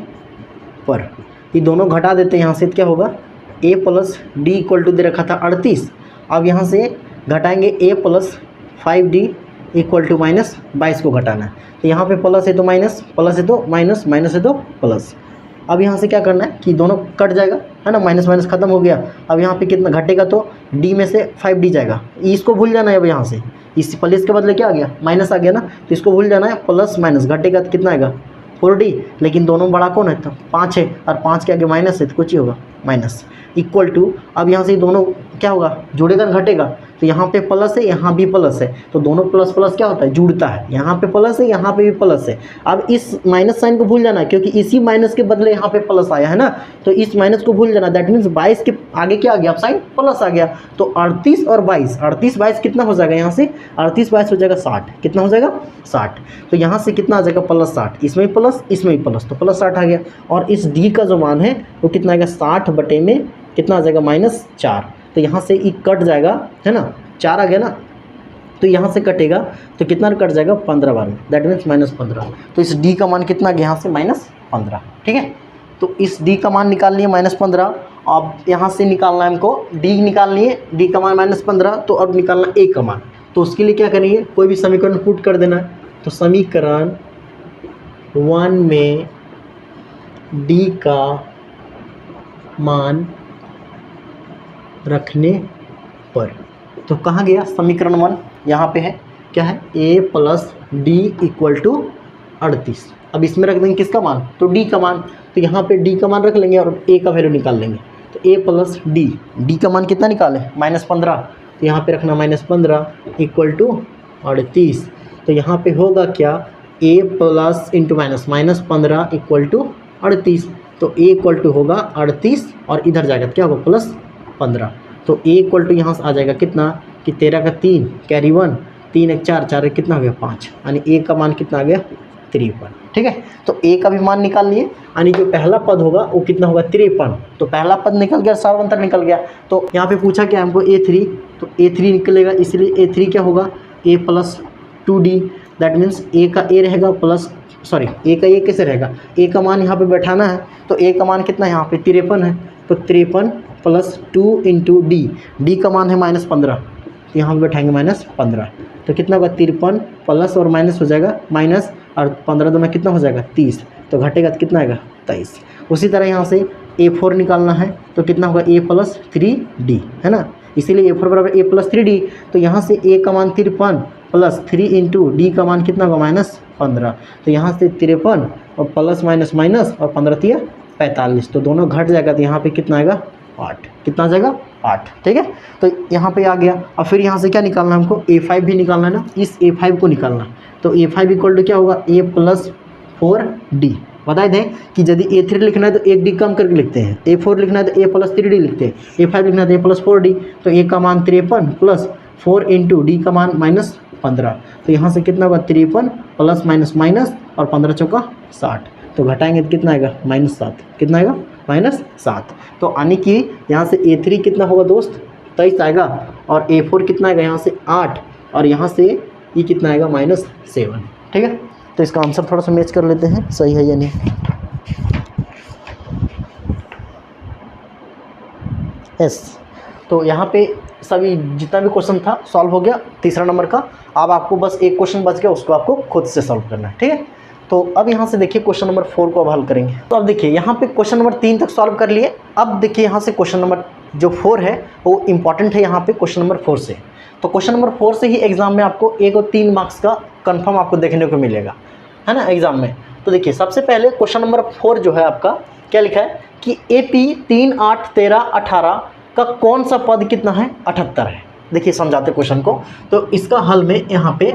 पर, ये दोनों घटा देते हैं यहाँ से, क्या होगा A plus D equal to दे रखा था 38। अब यहाँ से घटाएंगे A plus 5D equal to -22 को घटाना है, तो यहाँ पे प्लस है तो माइनस, प्लस है तो माइनस, माइनस है तो प्लस। अब यहाँ से क्या करना है कि दोनों कट जाएगा, है ना, माइनस माइनस खत्म हो गया। अब यहाँ पे कितना घटेगा तो D में से 5D जाएगा, इसको भूल जाना है। अब यहाँ से इस प्लस के बदले क्या आ गया, माइनस आ गया ना, तो इसको भूल जाना है, प्लस माइनस घटेगा तो कितना आएगा 4D, लेकिन दोनों बड़ा कौन है तो 5 है, और 5 के आगे माइनस है तो कुछ ही होगा माइनस, इक्वल टू। अब यहाँ से दोनों क्या होगा, जुड़ेगा घटेगा, तो यहाँ पे प्लस है यहाँ भी प्लस है, तो दोनों प्लस प्लस क्या होता है, जुड़ता है। यहाँ पे प्लस है यहाँ पे भी प्लस है। अब इस माइनस साइन को भूल जाना, क्योंकि इसी माइनस के बदले यहाँ पे प्लस आया है ना, तो इस माइनस को भूल जाना। दैट मीन्स 22 के आगे क्या आ गया, अब साइन प्लस आ गया, तो 38 और 22, 38 22 कितना हो जाएगा, यहाँ से 38 22 हो जाएगा 60, कितना हो जाएगा 60। तो यहाँ से कितना आ जाएगा प्लस 60, इसमें भी प्लस इसमें भी प्लस, तो प्लस 60 आ गया। और इस D का जो मान है वो कितना आएगा, 60 बटे में कितना आ जाएगा -4, तो यहाँ से ई कट जाएगा, है ना, 4 आ गया ना, तो यहाँ से कटेगा तो कितना कट जाएगा 15 बार में, दैट मीन्स -15। तो इस D का मान कितना आ गया यहाँ से -15, ठीक है। तो इस D का मान निकाल लिए -15। अब यहाँ से निकालना है हमको D निकाल लिए, D का मान -15, तो अब निकालना A का मान। तो उसके लिए क्या करेंगे, कोई भी समीकरण पुट कर देना है। तो समीकरण 1 में D का मान रखने पर, तो कहाँ गया समीकरण 1, यहाँ पे है, क्या है A plus D equal to 38। अब इसमें रख देंगे किसका मान, तो D का मान, तो यहाँ पे D का मान रख लेंगे और A का वैल्यू निकाल लेंगे। तो A प्लस D का मान कितना निकाले, -15, तो यहाँ पे रखना -15 इक्वल टू 38। तो यहाँ पे होगा क्या, A plus into minus, -15 equal to 38, तो A इक्वल टू होगा 38 और इधर जाएगा तो क्या होगा +15। तो A इक्वल टू यहाँ से आ जाएगा कितना कि 13 का 3 कैरी 1, 3 1 4 4 कितना हो गया 5, यानी A का मान कितना आ गया 53, ठीक है। तो A का भी मान निकाल लिए, यानी जो पहला पद होगा वो कितना होगा 53। तो पहला पद निकल गया, सार्वंतर निकल गया। तो यहाँ पे पूछा क्या हमको A3, तो A3 निकलेगा, इसलिए A3 क्या होगा A plus 2D, that means A का A रहेगा प्लस, सॉरी A का A कैसे रहेगा, A का मान यहाँ पे बैठाना है, तो A का मान कितना यहाँ पे 53 है, तो 53 प्लस 2 इंटू D का मान है -15, तो यहाँ पे बैठाएंगे -15, तो कितना होगा 53 प्लस और माइनस हो जाएगा माइनस, और 15 में कितना हो जाएगा 30, तो घटेगा तो कितना आएगा 23। उसी तरह यहाँ से A4 निकालना है, तो कितना होगा A प्लस 3D, है ना, इसीलिए A4 बराबर A प्लस 3D। तो यहाँ से A का मान 53 प्लस 3 इंटू D का मान कितना होगा -15, तो यहाँ से 53 और प्लस माइनस माइनस और 15 3 45, तो दोनों घट जाएगा तो यहाँ पे कितना आएगा 8, कितना आ जाएगा 8, ठीक है। तो यहाँ पे आ गया। अब फिर यहाँ से क्या निकालना है हमको, A5 भी निकालना है ना, इस A5 को निकालना। तो A5 इक्वल टू क्या होगा, A + 4D। बता दें कि यदि A3 लिखना है तो 1D कम करके लिखते हैं, A4 लिखना है तो A + 3D लिखते हैं, A5 लिखना है तो A + 4D। तो A का मान 53 प्लस 4 × D का मान -15। तो यहाँ से कितना होगा, 53 प्लस माइनस माइनस और 15 चौका 60। तो घटाएंगे तो कितना आएगा, -7। कितना आएगा, -7। तो यानी कि यहाँ से A3 कितना होगा दोस्त, 23 आएगा, और A4 कितना आएगा यहाँ से 8, और यहाँ से ये कितना आएगा -7, ठीक है। तो इसका आंसर थोड़ा सा मैच कर लेते हैं, सही है या नहीं। यस, तो यहाँ पे सभी जितना भी क्वेश्चन था सॉल्व हो गया तीसरा नंबर का। अब आपको बस एक क्वेश्चन बच गया, उसको आपको खुद से सॉल्व करना है, ठीक है। तो अब यहाँ से देखिए क्वेश्चन नंबर 4 को अब हल करेंगे। तो अब देखिए यहाँ पे क्वेश्चन नंबर 3 तक सॉल्व कर लिए। अब देखिए यहाँ से क्वेश्चन नंबर जो 4 है वो इंपॉर्टेंट है यहाँ पे क्वेश्चन नंबर 4 से। तो क्वेश्चन नंबर 4 से ही एग्जाम में आपको 1 और 3 मार्क्स का कन्फर्म आपको देखने को मिलेगा, है ना, एग्जाम में। तो देखिए सबसे पहले क्वेश्चन नंबर 4 जो है आपका क्या लिखा है कि AP 3, 8, 13, 18 का कौन सा पद कितना है, 78 है। देखिए समझाते क्वेश्चन को। तो इसका हल में यहाँ पे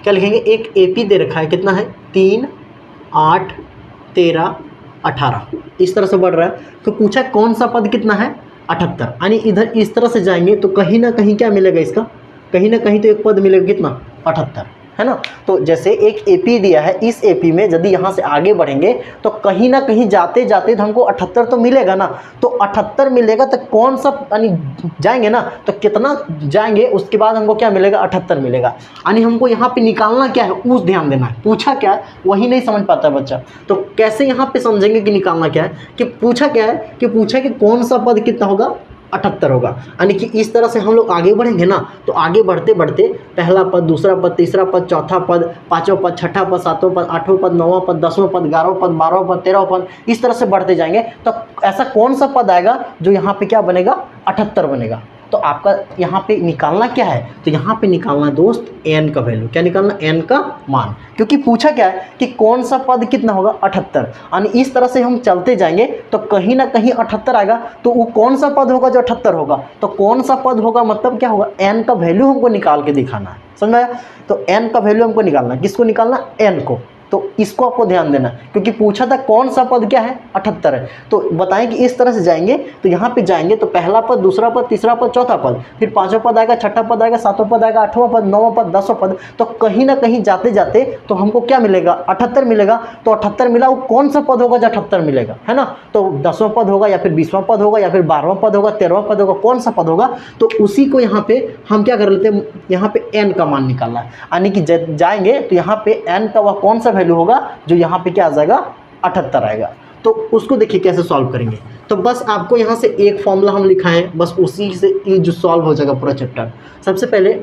क्या लिखेंगे, एक AP दे रखा है, कितना है 3, 8, 13, 18, इस तरह से बढ़ रहा है। तो पूछा कौन सा पद कितना है, 78। यानी इधर इस तरह से जाएंगे तो कहीं ना कहीं क्या मिलेगा, इसका कहीं ना कहीं तो एक पद मिलेगा, कितना 78, है ना। तो जैसे एक AP दिया है, इस AP में यदि यहाँ से आगे बढ़ेंगे तो कहीं ना कहीं जाते जाते तो हमको 78 तो मिलेगा ना। तो 78 मिलेगा तो कौन सा, यानी जाएंगे ना तो कितना जाएंगे, उसके बाद हमको क्या मिलेगा, 78 मिलेगा। यानी हमको यहाँ पे निकालना क्या है, उस ध्यान देना है। पूछा क्या है वही नहीं समझ पाता है बच्चा। तो कैसे यहाँ पे समझेंगे कि निकालना क्या है, कि पूछा क्या है, कि पूछा कि कौन सा पद कितना होगा, 78 होगा। यानी कि इस तरह से हम लोग आगे बढ़ेंगे ना, तो आगे बढ़ते बढ़ते पहला पद, दूसरा पद, तीसरा पद, चौथा पद, पांचवा पद, छठा पद, सातवां पद, आठवां पद, नौवां पद, 10वां पद, 11वां पद, 12वां पद, 13वां पद, इस तरह से बढ़ते जाएंगे। तो ऐसा कौन सा पद आएगा जो यहाँ पे क्या बनेगा, 78 बनेगा। तो आपका यहाँ पे निकालना क्या है, तो यहाँ पे निकालना है दोस्त n का वैल्यू। क्या निकालना, n का मान, क्योंकि पूछा क्या है कि कौन सा पद कितना होगा, 78। यानी इस तरह से हम चलते जाएंगे तो कहीं ना कहीं 78 आएगा। तो वो कौन सा पद होगा जो 78 होगा, तो कौन सा पद होगा मतलब क्या होगा, n का वैल्यू हमको निकाल के दिखाना है, समझ आया। तो n का वैल्यू हमको निकालना, किसको निकालना, n को। तो इसको आपको ध्यान देना, क्योंकि पूछा था कौन सा पद क्या है, 78 है। तो बताएं कि इस तरह से जाएंगे तो यहाँ पे जाएंगे तो पहला पद, दूसरा पद, तीसरा पद, चौथा पद, फिर पांचवा पद आएगा, छठा पद आएगा, सातवां पद आएगा, आठवां पद, नौवां पद, 10वां पद। तो कहीं ना कहीं जाते जाते तो हमको क्या मिलेगा, 78 मिलेगा। तो 78 मिला, वो कौन सा पद होगा जो 78 मिलेगा, है ना। तो 10वां पद होगा, या फिर 20वां पद होगा, या फिर 12वां पद होगा, 13वां पद होगा, कौन सा पद होगा। तो उसी को यहाँ पे हम क्या कर लेते हैं, यहाँ पे n का मान निकालना है। यानी कि जाएंगे तो यहाँ पे n का वह कौन सा वैल्यू होगा जो यहाँ पे क्या आ जाएगा, 78 आएगा। तो उसको देखिए कैसे सॉल्व करेंगे। तो बस आपको यहाँ से एक फॉर्मूला हम लिखा है, बस उसी से ये जो सॉल्व हो जाएगा पूरा चैप्टर। सबसे पहले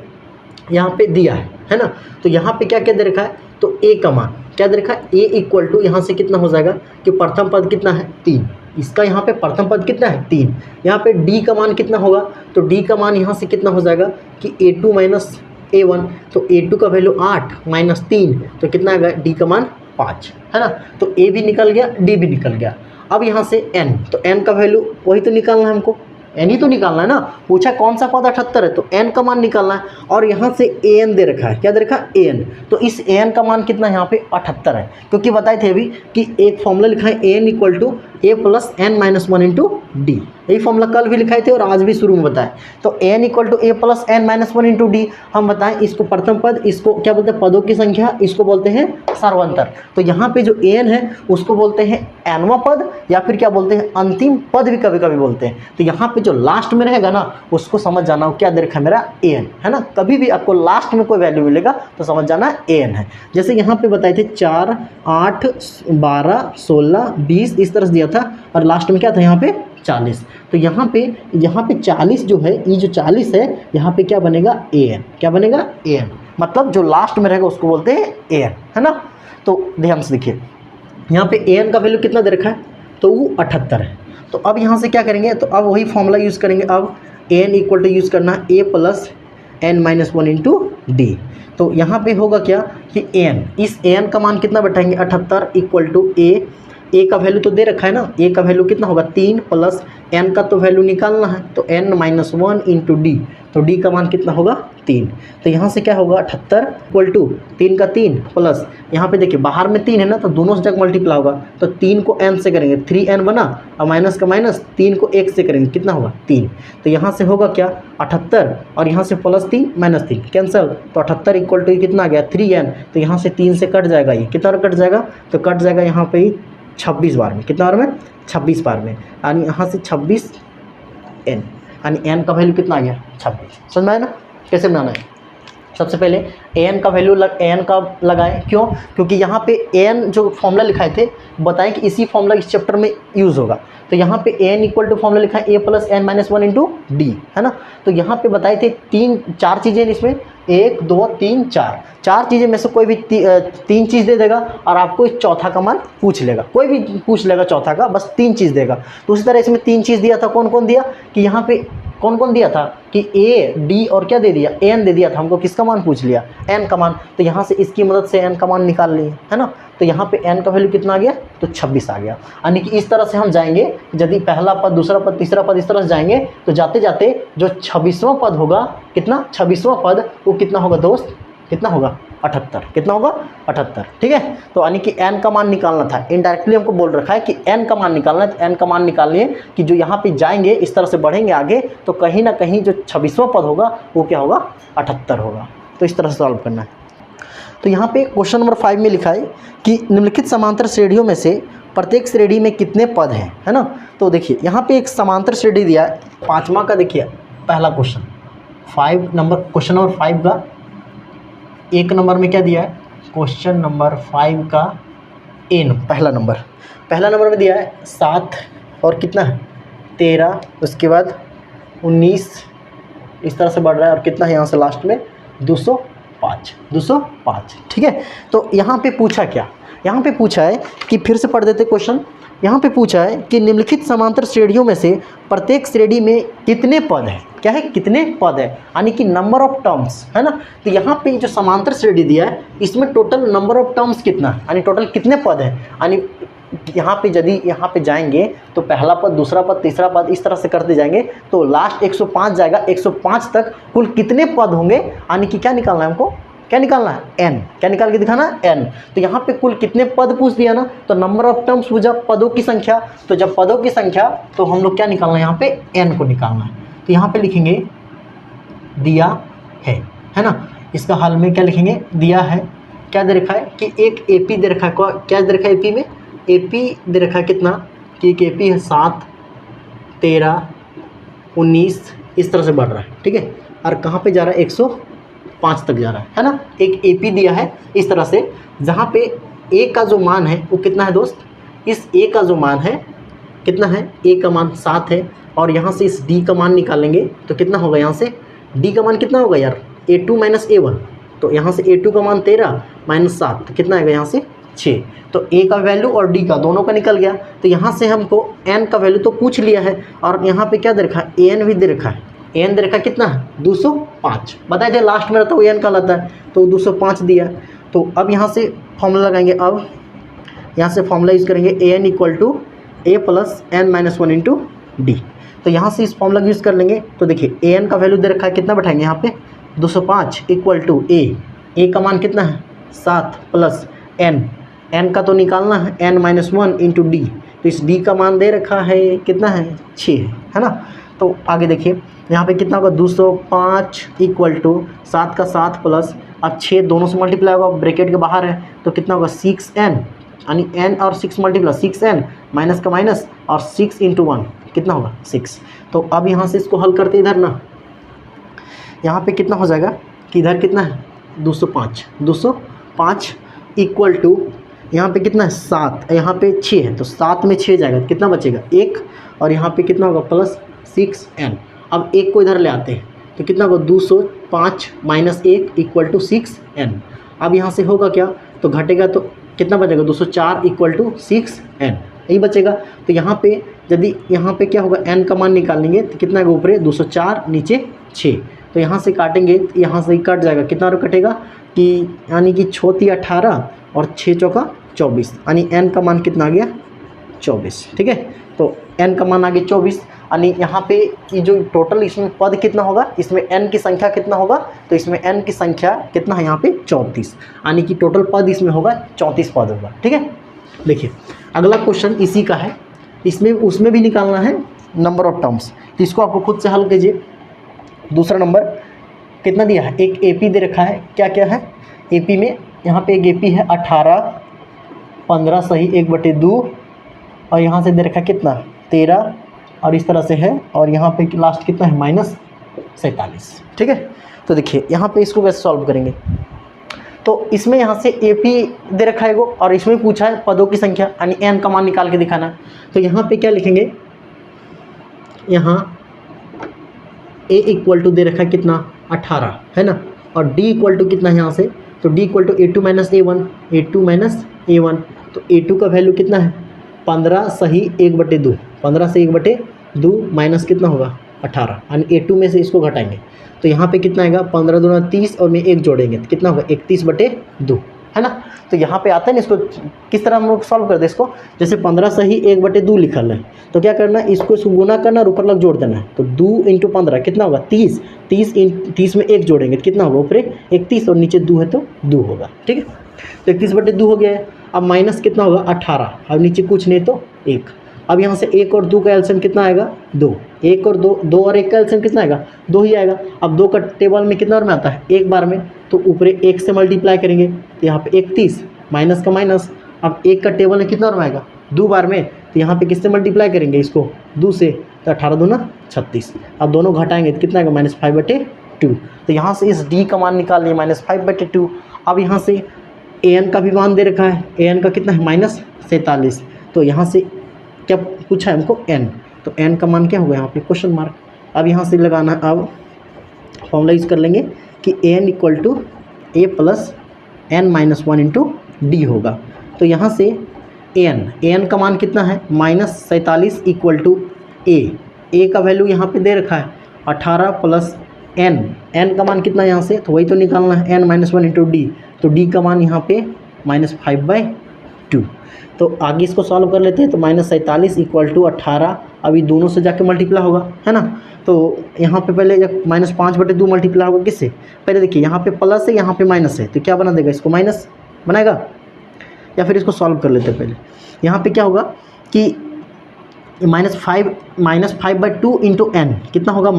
यहाँ पे दिया है ना, तो यहाँ पे क्या क्या दे रखा है, तो a का मान क्या दे रखा है, a इक्वल टू यहाँ से कितना हो जाएगा कि प्रथम पद कितना है, 3। इसका यहाँ पे प्रथम पद कितना है, 3। यहाँ पे d का मान कितना होगा, तो d का मान यहाँ से कितना हो जाएगा कि a2 माइनस a1। तो a2 का वैल्यू 8 माइनस 3, तो कितना आएगा, d का मान 5, है ना। तो a भी निकल गया, d भी निकल गया। अब यहाँ से n, तो n का वैल्यू वही तो निकालना है हमको, n ही तो निकालना है ना। पूछा कौन सा पद 78 है, तो n का मान निकालना है। और यहाँ से an दे रखा है, क्या दे रखा है, an। तो इस an का मान कितना यहाँ पे 78 है, क्योंकि बताए थे अभी कि एक फॉर्मूला लिखा है an equal to a plus n minus 1 into D. यही फॉर्मूला कल भी लिखाए थे और आज भी शुरू में बताए। तो n equal to a plus n minus 1 into D. हम बताएं इसको प्रथम पद, इसको क्या बोलते हैं, पदों की संख्या, इसको बोलते हैं सर्वांतर। तो यहाँ पे जो an है उसको बोलते हैं nवां पद, या फिर क्या बोलते हैं, अंतिम पद भी कभी कभी बोलते हैं। तो यहाँ पे जो लास्ट में रहेगा ना उसको समझ जाना हो क्या दे रखा है मेरा, an, है ना। कभी भी आपको लास्ट में कोई वैल्यू मिलेगा तो समझ जाना an है। जैसे यहाँ पे बताए थे 4, 8, 12, 16, 20 इस तरह से दिया था, और लास्ट में क्या था यहाँ पे 40। तो यहाँ पे 40 जो है, ये जो 40 है यहाँ पे क्या बनेगा, an। क्या बनेगा, an। मतलब जो लास्ट में रहेगा उसको बोलते हैं an, है ना। तो ध्यान से देखिए यहाँ पे an का वैल्यू कितना दे रखा है, तो वो 78 है। तो अब यहाँ से क्या करेंगे, तो अब वही फॉर्मूला यूज़ करेंगे। अब n इक्वल टू यूज़ करना है a plus n minus 1 into D. तो यहाँ पे होगा क्या कि n, इस n का मान कितना बैठाएंगे, 78 इक्वल टू a ए का वैल्यू तो दे रखा है ना, ए का वैल्यू कितना होगा 3 प्लस एन का तो वैल्यू निकालना है, तो n माइनस 1 इंटू डी, तो डी का मान कितना होगा 3। तो यहाँ से क्या होगा 78 इक्वल टू 3 का 3 प्लस यहाँ पे देखिए बाहर में 3 है ना, तो दोनों जगह मल्टीप्लाई होगा, तो 3 को n से करेंगे 3n बना, और माइनस का माइनस 3 को 1 से करेंगे कितना होगा 3। तो यहाँ से होगा क्या 78 और यहाँ से प्लस 3 माइनस 3 कैंसल, तो 78 इक्वल टू कितना आ गया 3n, तो यहाँ से 3 से कट जाएगा, ये कितना कट जाएगा, तो कट जाएगा यहाँ पे ही 26 बार में, कितना बार में 26 बार में, यानी यहाँ से 26 n, यानी n का वैल्यू कितना आ गया 26। समझ में आया ना कैसे बनाना है। सबसे पहले an का वैल्यू an का लगाएं, क्यों, क्योंकि यहाँ पे an जो फॉर्मूला लिखाए थे बताएं कि इसी फॉर्मूला इस चैप्टर में यूज़ होगा, तो यहाँ पे an इक्वल टू फॉर्मूला लिखा है a plus n minus 1 into D, है ना। तो यहाँ पे बताए थे 4 चीज़ें इसमें, 1 2 3 4 चीज़ें में से कोई भी 3 चीज़ दे देगा और आपको इस चौथा का मान पूछ लेगा, कोई भी पूछ लेगा चौथा का, बस 3 चीज़ देगा। तो उसी तरह इसमें 3 चीज़ दिया था, कौन कौन दिया कि यहाँ पे कौन कौन दिया था कि ए डी और क्या दे दिया एन दे दिया था हमको, किसका मान पूछ लिया एन का मान, तो यहाँ से इसकी मदद से एन का मान निकाल लिए, है ना। तो यहाँ पे एन का वैल्यू कितना आ गया, तो 26 आ गया। यानी कि इस तरह से हम जाएंगे, यदि पहला पद दूसरा पद तीसरा पद इस तरह से जाएंगे, तो जाते जाते जो 26वां पद होगा, कितना 26वां पद वो कितना होगा दोस्त, कितना होगा 78, कितना होगा 78, ठीक है। तो यानी कि n का मान निकालना था, इनडायरेक्टली हमको बोल रखा है कि n का मान निकालना है, तो n का मान निकालिए कि जो यहाँ पे जाएंगे इस तरह से बढ़ेंगे आगे, तो कहीं ना कहीं जो 26वां पद होगा वो क्या होगा 78 होगा। तो इस तरह से सॉल्व करना है। तो यहाँ पे क्वेश्चन नंबर 5 में लिखा है कि निम्नलिखित समांतर श्रेणियों में से प्रत्येक श्रेणी में कितने पद हैं, है ना। तो देखिए यहाँ पे एक समांतर श्रेणी दिया है, 5वां का देखिए पहला क्वेश्चन, 5 नंबर क्वेश्चन नंबर 5 का 1 नंबर में क्या दिया है, क्वेश्चन नंबर 5 का एन पहला नंबर में दिया है 7 और कितना है 13, उसके बाद 19 इस तरह से बढ़ रहा है, और कितना है यहाँ से लास्ट में 205, ठीक है। तो यहाँ पे पूछा क्या, यहाँ पे पूछा है कि फिर से पढ़ देते क्वेश्चन। यहाँ पे पूछा है कि निम्नलिखित समांतर श्रेणियों में से प्रत्येक श्रेणी में कितने पद हैं, क्या है कितने पद है, यानी कि नंबर ऑफ टर्म्स, है ना। तो यहाँ पे जो समांतर श्रेणी दिया है इसमें टोटल नंबर ऑफ टर्म्स कितना है, यानी टोटल कितने पद है, यानी यहाँ पे यदि यहाँ पे जाएंगे तो पहला पद दूसरा पद तीसरा पद इस तरह से करते जाएंगे, तो लास्ट 105 जाएगा, 105 तक कुल कितने पद होंगे, यानी कि क्या निकालना है हमको, क्या निकालना है n, क्या निकाल के दिखाना है n। तो यहाँ पे कुल कितने पद पूछ दिया ना, तो नंबर ऑफ टर्म्स पूछा, पदों की संख्या, तो जब पदों की संख्या तो हम लोग क्या निकालना है यहाँ पे n को निकालना है। तो यहाँ पे लिखेंगे दिया है ना, इसका हल में क्या लिखेंगे, दिया है क्या दे रखा है कि एक AP दे रखा है, क्या दे रखा है AP में, AP दे रखा है कितना कि एक AP है 7 13 19 इस तरह से बढ़ रहा है, ठीक है। और कहाँ पे जा रहा है 105 तक जा रहा है ना। एक AP दिया है इस तरह से, जहाँ पे A का जो मान है वो कितना है दोस्त, इस A का जो मान है कितना है, A का मान 7 है, और यहाँ से इस D का मान निकालेंगे तो कितना होगा, यहाँ से D का मान कितना होगा यार A2 माइनस A1, तो यहाँ से A2 का मान 13 माइनस 7 तो कितना आएगा यहाँ से 6, तो A का वैल्यू और D का दोनों का निकल गया। तो यहाँ से हमको N का वैल्यू तो पूछ लिया है, और यहाँ पे क्या दे रखा है AN भी दे रखा है, AN दे रखा कितना है 205, बताए थे लास्ट में रहता है AN का लाता है, तो 205 दिया। तो अब यहाँ से फॉर्मूला लगाएंगे, अब यहाँ से फॉर्मूला यूज़ करेंगे AN equal to A plus N minus 1 into D. तो यहाँ से इस फॉर्मूला यूज़ कर लेंगे, तो देखिए AN का वैल्यू दे रखा है, कितना बैठाएंगे यहाँ पे 205 इक्वल टू A का मान कितना है 7 प्लस N का तो निकालना है N माइनस 1 इंटू डी, तो इस D का मान दे रखा है कितना है 6, है ना। तो आगे देखिए यहाँ पे कितना होगा 205 इक्वल टू 7 का 7 प्लस, अब 6 दोनों से मल्टीप्लाई होगा, ब्रैकेट के बाहर है, तो कितना होगा 6n, यानी n और 6 मल्टीप्लाई 6n माइनस का माइनस और 6 इंटू 1 कितना होगा 6। तो अब यहाँ से इसको हल करते इधर ना, यहाँ पे कितना हो जाएगा कि इधर कितना है 205 इक्वल टू यहाँ पे कितना है 7, यहाँ पे 6 है, तो 7 में 6 जाएगा, कितना बचेगा 1, और यहाँ पे कितना होगा प्लस 6n। अब 1 को इधर ले आते हैं, तो कितना होगा 205 माइनस 1 इक्वल टू 6n। अब यहाँ से होगा क्या, तो घटेगा तो कितना बचेगा 204 इक्वल टू 6n, यही बचेगा। तो यहाँ पे यदि यहाँ पे क्या होगा n का मान निकालेंगे तो कितना होगा ऊपर 204 नीचे 6, तो यहाँ से काटेंगे तो यहाँ से ही कट जाएगा, कितना कटेगा कि यानी कि 6 × 18 और 6 × 24, यानी n का मान कितना आ गया 24, ठीक है। तो n का मान आ गया 24, यानी यहाँ पे कि जो टोटल इसमें पद कितना होगा, इसमें n की संख्या कितना होगा, तो इसमें n की संख्या कितना है यहाँ पे 34, यानी कि टोटल पद इसमें होगा 34 पद होगा, ठीक है। देखिए अगला क्वेश्चन इसी का है, इसमें उसमें भी निकालना है नंबर ऑफ टर्म्स, तो इसको आपको खुद से हल कीजिए। दूसरा नंबर कितना दिया है, एक AP दे रखा है, क्या क्या है AP में, यहाँ पे एक AP है 18, 15 सही 1/2, और यहाँ से दे रखा है कितना 13, और इस तरह से है, और यहाँ पे लास्ट कितना है -47, ठीक है। तो देखिए यहाँ पे इसको कैसे सॉल्व करेंगे, तो इसमें यहाँ से AP दे रखा है वो, और इसमें पूछा है पदों की संख्या, यानी n का मान निकाल के दिखाना। तो यहाँ पे क्या लिखेंगे, यहाँ A इक्वल टू दे रखा है कितना 18 है ना, और D इक्वल टू कितना है यहाँ से, तो D equal to A2 - A1, A2 - A1, तो A2 का वैल्यू कितना है 15 सही 1/2, 15 से 1/2 माइनस कितना होगा 18, यानी A2 में से इसको घटाएंगे, तो यहाँ पे कितना आएगा 15 दूना 30, और में 1 जोड़ेंगे तो कितना होगा 31/2, है ना। तो यहाँ पे आता है ना, इसको किस तरह हम लोग सॉल्व करते हैं, इसको जैसे 15 सही 1/2 लिखल है, तो क्या करना है, इसको गुना करना और ऊपर लग जोड़ देना है, तो 2 × 15 कितना होगा 30, 30 में 1 जोड़ेंगे तो कितना होगा, ऊपर 31 और नीचे 2 है तो 2 होगा, ठीक है। तो 31/2 हो गया है। अब माइनस कितना होगा 18, अब नीचे कुछ नहीं तो 1। अब यहाँ से 1 और 2 का एलसीएम कितना आएगा 2, 1 और 2, 2 और 1 का एलसीएम कितना आएगा 2 ही आएगा। अब 2 का टेबल में कितना बार में आता है, एक बार में, तो ऊपर 1 से मल्टीप्लाई करेंगे तो यहाँ पे 31, माइनस का माइनस। अब 1 का टेबल में कितना बार में आएगा 2 बार में, तो यहाँ पे किससे मल्टीप्लाई करेंगे इसको 2 से, तो 18 दूना 36। अब दोनों घटाएंगे तो कितना आएगा -5/2। तो यहाँ से इस D का मान निकाल लिया -5/2। अब यहाँ से an का भी मान दे रखा है, an का कितना है -47, तो यहाँ से क्या पूछा है हमको n, तो n का मान क्या होगा यहाँ पे क्वेश्चन मार्क। अब यहाँ से लगाना है, अब फॉर्मूला यूज कर लेंगे कि an equal to A + n - 1 × D होगा। तो यहाँ से an का मान कितना है -47 इक्वल टू a का वैल्यू यहाँ पे दे रखा है 18 + n का मान कितना है यहाँ से, तो वही तो निकालना है n - 1 × D, तो D का मान यहाँ पे -5/2। तो आगे इसको सॉल्व कर लेते हैं, तो -47 इक्वल टू 18, अभी दोनों से जाके मल्टीप्लाई होगा, है ना। तो यहाँ पे पहले -5/2 मल्टीप्लाई होगा किससे, पहले देखिए यहाँ पे प्लस है यहाँ पे माइनस है, तो क्या बना देगा, इसको माइनस बनाएगा, या फिर इसको सॉल्व कर लेते हैं पहले। यहाँ पे क्या होगा कि -5/2 × n कितना होगा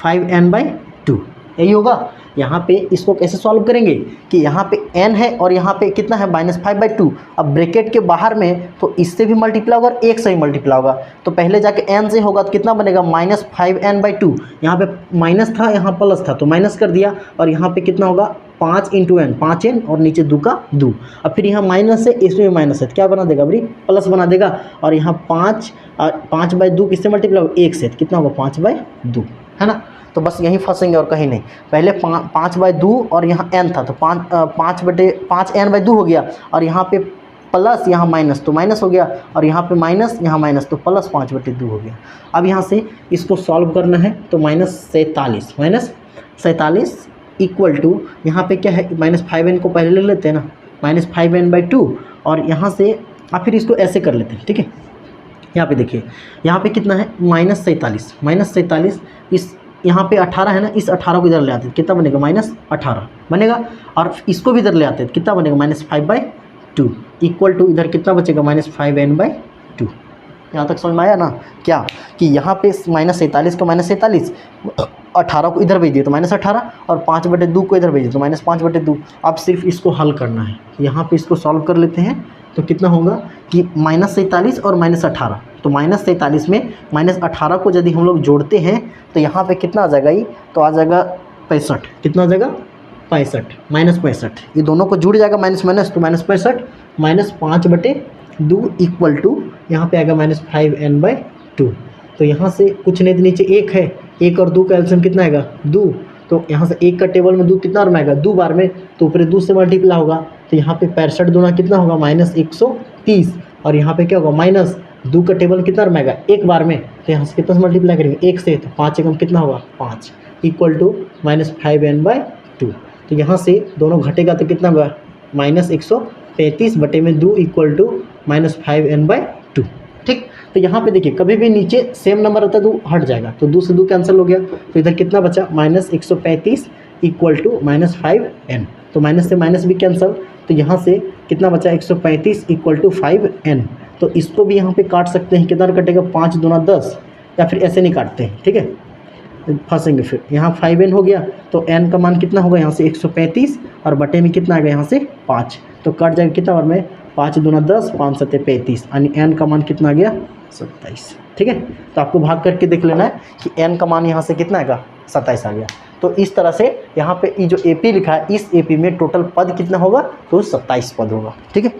-5n/2, यही होगा। यहाँ पे इसको कैसे सॉल्व करेंगे कि यहाँ पे n है और यहाँ पे कितना है -5/2। अब ब्रैकेट के बाहर में तो इससे भी मल्टीप्लाई होगा और 1 से ही मल्टीप्लाई होगा, तो पहले जाके n से होगा तो कितना बनेगा -5n/2। यहाँ पे माइनस था यहाँ प्लस था तो माइनस कर दिया, और यहाँ पे कितना होगा 5 × n, 5n और नीचे 2 का 2। अब फिर यहाँ माइनस है इसमें भी माइनस है तो क्या बना देगा भाई प्लस बना देगा, और यहाँ 5/2 किससे मल्टीप्लाई होगा 1 से, तो कितना होगा 5/2, है ना। तो बस यहीं फंसेंगे और कहीं नहीं। पहले 5/2 और यहाँ n था तो 5n/2 हो गया, और यहाँ पे प्लस यहाँ माइनस तो माइनस हो गया, और यहाँ पे माइनस यहाँ माइनस तो प्लस 5/2 हो गया। अब यहाँ से इसको सॉल्व करना है, तो -47 इक्वल टू यहाँ पे क्या है -5n को पहले ले लेते हैं ना, -5n/2, और यहाँ से अब फिर इसको ऐसे कर लेते हैं, ठीक है। यहाँ पे देखिए यहाँ पे कितना है -47 इस यहाँ पे 18 है ना, इस 18 को इधर ले आते हैं कितना बनेगा -18 बनेगा, और इसको भी इधर ले आते हैं कितना बनेगा -5/2 इक्वल टू इधर कितना बचेगा -5n/2। यहाँ तक समझ में आया ना क्या, कि यहाँ पे -47 को -47, 18 को इधर भेज दिए तो -18, और 5/2 को इधर भेज दिए तो -5/2। अब सिर्फ इसको हल करना है, यहाँ पे इसको सॉल्व कर लेते हैं, तो कितना होगा कि -47 और -18, तो -47 में -18 को यदि हम लोग जोड़ते हैं तो यहाँ पे कितना आ जाएगा, ये तो आ जाएगा 65, कितना आ जाएगा 65 -65, ये दोनों को जुड़ जाएगा माइनस माइनस, तो -65 -5/2 इक्वल टू यहाँ पे आएगा -5n/2। तो यहाँ से कुछ नहीं तो नीचे 1 है, 1 और 2 का एलसीएम कितना आएगा 2, तो यहाँ से 1 का टेबल में 2 कितना बार में आएगा 2 बार में, तो ऊपर 2 से मल्टीप्लाई होगा, तो यहाँ पे 65 दूना कितना होगा -130, और यहाँ पे क्या होगा -2 का टेबल कितना बार में आएगा 1 बार में, तो यहाँ से कितना से मल्टीप्लाई करेंगे 1 से, तो 5 एकम कितना होगा 5 इक्वल टू -5n/2। तो यहाँ से दोनों घटेगा तो कितना होगा -135/2 इक्वल टू -5n/2। तो यहाँ पे देखिए कभी भी नीचे सेम नंबर होता है तो हट जाएगा, तो 2 से 2 कैंसिल हो गया, तो इधर कितना बचा -135 इक्वल टू -5n, तो माइनस से माइनस भी कैंसिल, तो यहाँ से कितना बचा 135 इक्वल टू 5n, तो इसको भी यहाँ पे काट सकते हैं, कितना कटेगा 5 दूना 10, या फिर ऐसे नहीं काटते हैं, ठीक है, फंसेंगे फिर। यहाँ 5n हो गया तो n का मान कितना होगा यहाँ से 135 और बटे में कितना आएगा यहाँ से 5, तो कट जाएगा कितना बार में 5 दूना 10, 5 सत्ते 35, यानी n का मान कितना आ गया 27, ठीक है। तो आपको भाग करके देख लेना है कि n का मान यहाँ से कितना आएगा 27 आ गया। तो इस तरह से यहाँ पे ये जो AP लिखा है, इस AP में टोटल पद कितना होगा, तो 27 पद होगा, ठीक है।